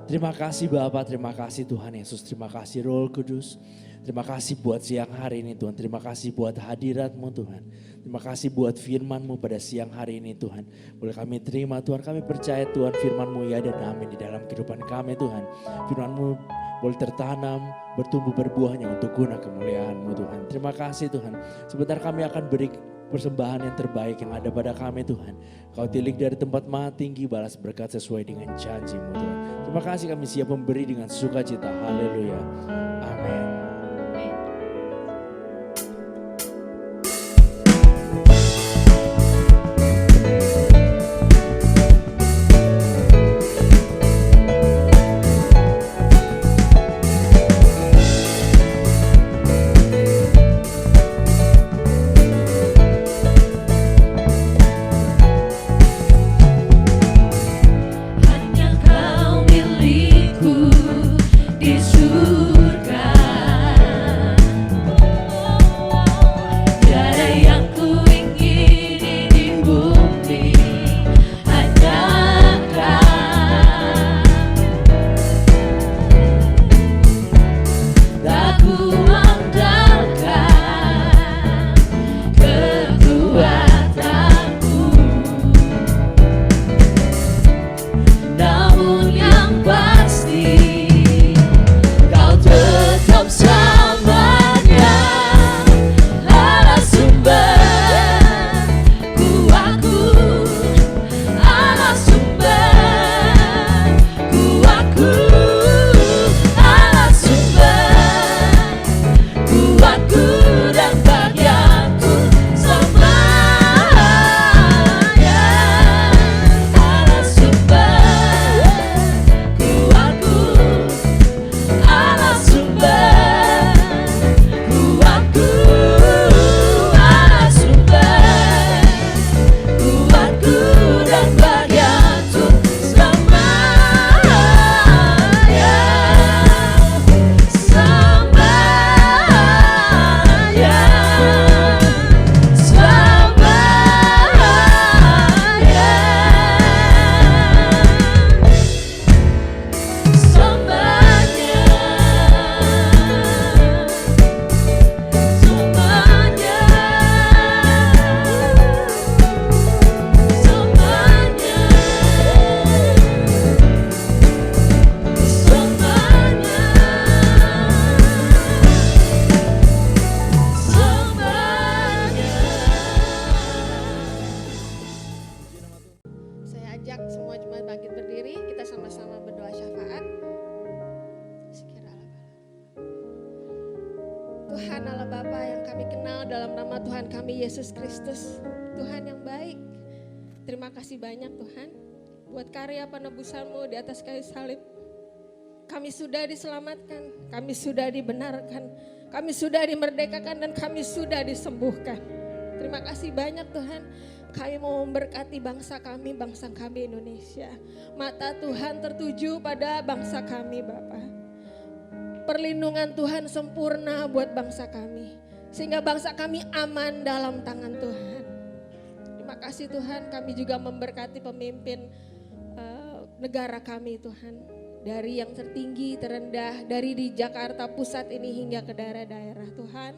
Terima kasih Bapak, terima kasih Tuhan Yesus, terima kasih Roh Kudus. Terima kasih buat siang hari ini Tuhan, terima kasih buat hadirat-Mu Tuhan. Terima kasih buat firman-Mu pada siang hari ini Tuhan. Boleh kami terima Tuhan, kami percaya Tuhan firman-Mu ya dan amin di dalam kehidupan kami Tuhan. Firman-Mu boleh tertanam, bertumbuh berbuahnya untuk guna kemuliaan-Mu Tuhan. Terima kasih Tuhan, sebentar kami akan beri persembahan yang terbaik yang ada pada kami Tuhan. Kau tilik dari tempat maha tinggi, balas berkat sesuai dengan janji-Mu Tuhan. Terima kasih, kami siap memberi dengan sukacita. Haleluya. Amin. Hanya Kau milikku di surga. Tiada yang ku ingini di bumi, hanya Kau. Tak ku andalkan kekuatanku, namun yang pasti Kau tetap selamanya Allah sumber kuatku, Allah sumber kuatku, Allah sumber kuatku dan bagianku selamanya. Allah sumber kuatku, Allah sumber kuatku, Allah sumber kuatku dan bagianku selamanya. Saya ajak semua jemaat bangkit berdiri, kita sama-sama berdoa syafaat. Tuhan Allah Bapa yang kami kenal dalam nama Tuhan kami Yesus Kristus, Tuhan yang baik. Terima kasih banyak Tuhan buat karya penebusan-Mu di atas kayu salib. Kami sudah diselamatkan, kami sudah dibenarkan, kami sudah dimerdekakan dan kami sudah disembuhkan. Terima kasih banyak Tuhan. Kami mau memberkati bangsa kami Indonesia. Mata Tuhan tertuju pada bangsa kami Bapa. Perlindungan Tuhan sempurna buat bangsa kami. Sehingga bangsa kami aman dalam tangan Tuhan. Terima kasih Tuhan, kami juga memberkati pemimpin negara kami Tuhan. Dari yang tertinggi, terendah, dari di Jakarta pusat ini hingga ke daerah-daerah Tuhan.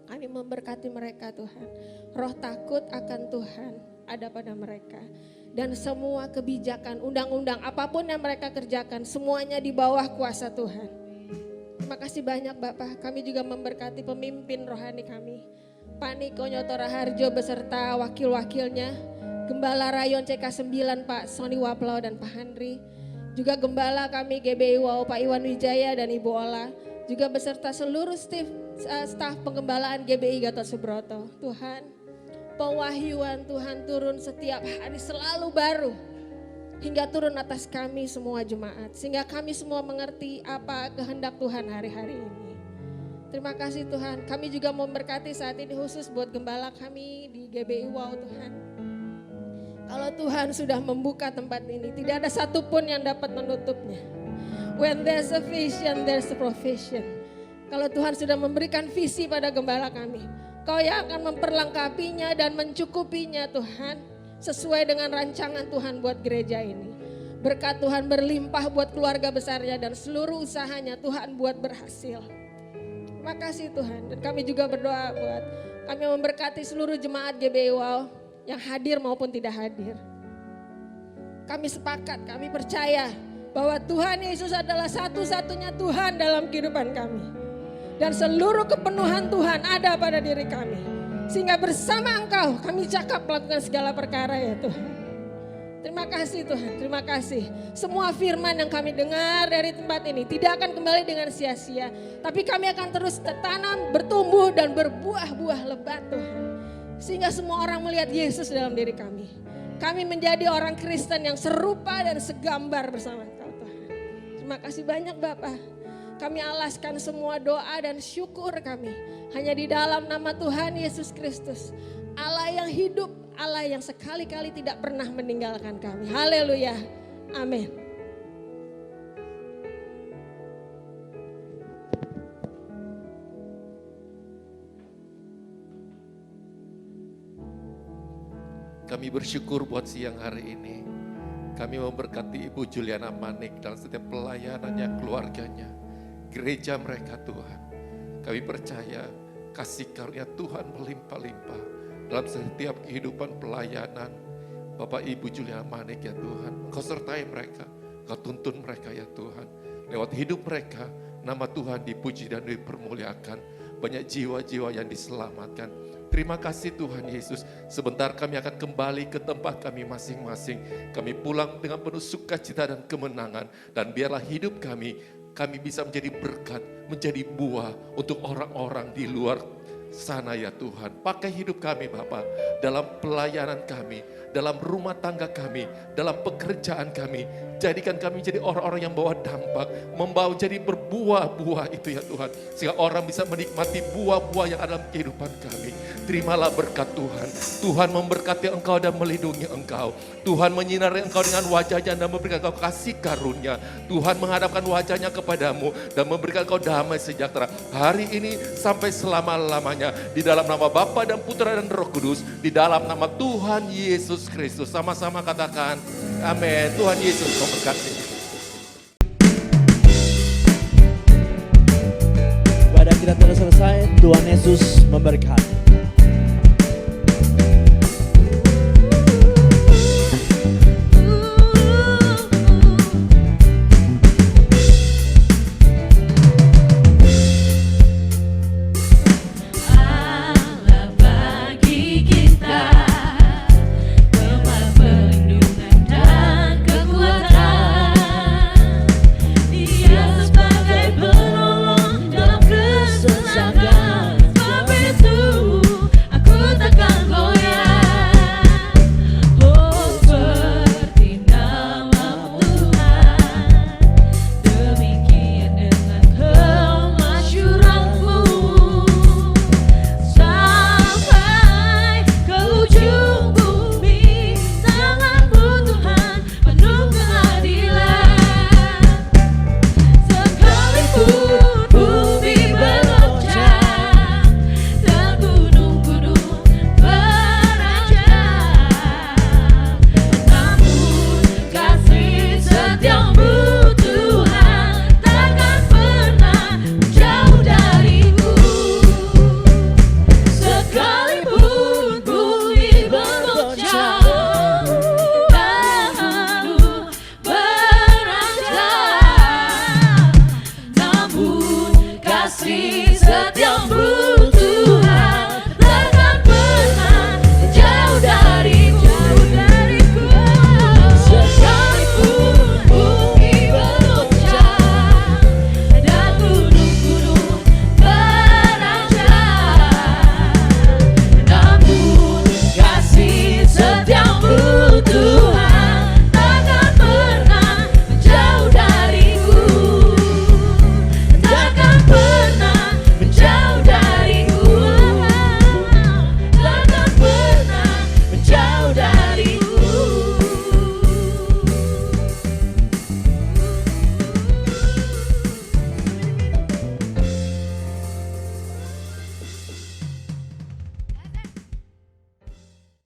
Kami memberkati mereka Tuhan. Roh takut akan Tuhan ada pada mereka. Dan semua kebijakan, undang-undang, apapun yang mereka kerjakan, semuanya di bawah kuasa Tuhan. Terima kasih banyak Bapak. Kami juga memberkati pemimpin rohani kami. Pak Niko Nyotora Harjo beserta wakil-wakilnya, Gembala Rayon CK9 Pak Sony Waplau dan Pak Handri, juga Gembala kami GBI WAU Pak Iwan Wijaya dan Ibu Ola, juga beserta seluruh staf penggembalaan GBI Gatot Subroto. Tuhan, pewahyuan Tuhan turun setiap hari selalu baru, hingga turun atas kami semua jemaat, sehingga kami semua mengerti apa kehendak Tuhan hari-hari ini. Terima kasih Tuhan, kami juga memberkati saat ini khusus buat gembala kami di GBI WAU Tuhan. Kalau Tuhan sudah membuka tempat ini, tidak ada satupun yang dapat menutupnya. When there's a vision, there's a provision. Kalau Tuhan sudah memberikan visi pada gembala kami, Kau yang akan memperlengkapinya dan mencukupinya Tuhan, sesuai dengan rancangan Tuhan buat gereja ini. Berkat Tuhan berlimpah buat keluarga besarnya dan seluruh usahanya Tuhan buat berhasil. Terima kasih Tuhan, dan kami juga berdoa buat kami memberkati seluruh jemaat GBI WAU yang hadir maupun tidak hadir. Kami sepakat, kami percaya bahwa Tuhan Yesus adalah satu-satunya Tuhan dalam kehidupan kami. Dan seluruh kepenuhan Tuhan ada pada diri kami. Sehingga bersama Engkau kami cakap melakukan segala perkara ya Tuhan. Terima kasih Tuhan, terima kasih. Semua firman yang kami dengar dari tempat ini tidak akan kembali dengan sia-sia. Tapi kami akan terus tertanam, bertumbuh dan berbuah-buah lebat Tuhan. Sehingga semua orang melihat Yesus dalam diri kami. Kami menjadi orang Kristen yang serupa dan segambar bersama Engkau Tuhan. Terima kasih banyak Bapak. Kami alaskan semua doa dan syukur kami hanya di dalam nama Tuhan Yesus Kristus. Allah yang hidup, Allah yang sekali-kali tidak pernah meninggalkan kami. Haleluya. Amin. Kami bersyukur buat siang hari ini. Kami memberkati Ibu Juliana Manik dalam setiap pelayanannya, keluarganya, gereja mereka Tuhan. Kami percaya kasih karunia Tuhan melimpah-limpah dalam setiap kehidupan pelayanan Bapak Ibu Juliana Manik ya Tuhan. Engkau sertai mereka, Engkau tuntun mereka ya Tuhan. Lewat hidup mereka, nama Tuhan dipuji dan dipermuliakan. Banyak jiwa-jiwa yang diselamatkan. Terima kasih Tuhan Yesus. Sebentar kami akan kembali ke tempat kami masing-masing. Kami pulang dengan penuh sukacita dan kemenangan. Dan biarlah hidup kami bisa menjadi berkat, menjadi buah untuk orang-orang di luar sana ya Tuhan. Pakai hidup kami Bapa dalam pelayanan kami, dalam rumah tangga kami, dalam pekerjaan kami. Jadikan kami jadi orang-orang yang bawa dampak, membawa jadi berbuah-buah itu ya Tuhan. Sehingga orang bisa menikmati buah-buah yang ada dalam kehidupan kami. Terimalah berkat Tuhan. Tuhan memberkati engkau dan melindungi engkau. Tuhan menyinari engkau dengan wajahnya dan memberikan engkau kasih karunia. Tuhan menghadapkan wajahnya kepadamu dan memberikan engkau damai sejahtera. Hari ini sampai selama-lamanya. Di dalam nama Bapa dan Putra dan Roh Kudus. Di dalam nama Tuhan Yesus Kristus. Sama-sama katakan amin. Tuhan Yesus memberkati. Ibadah kita telah selesai. Tuhan Yesus memberkati.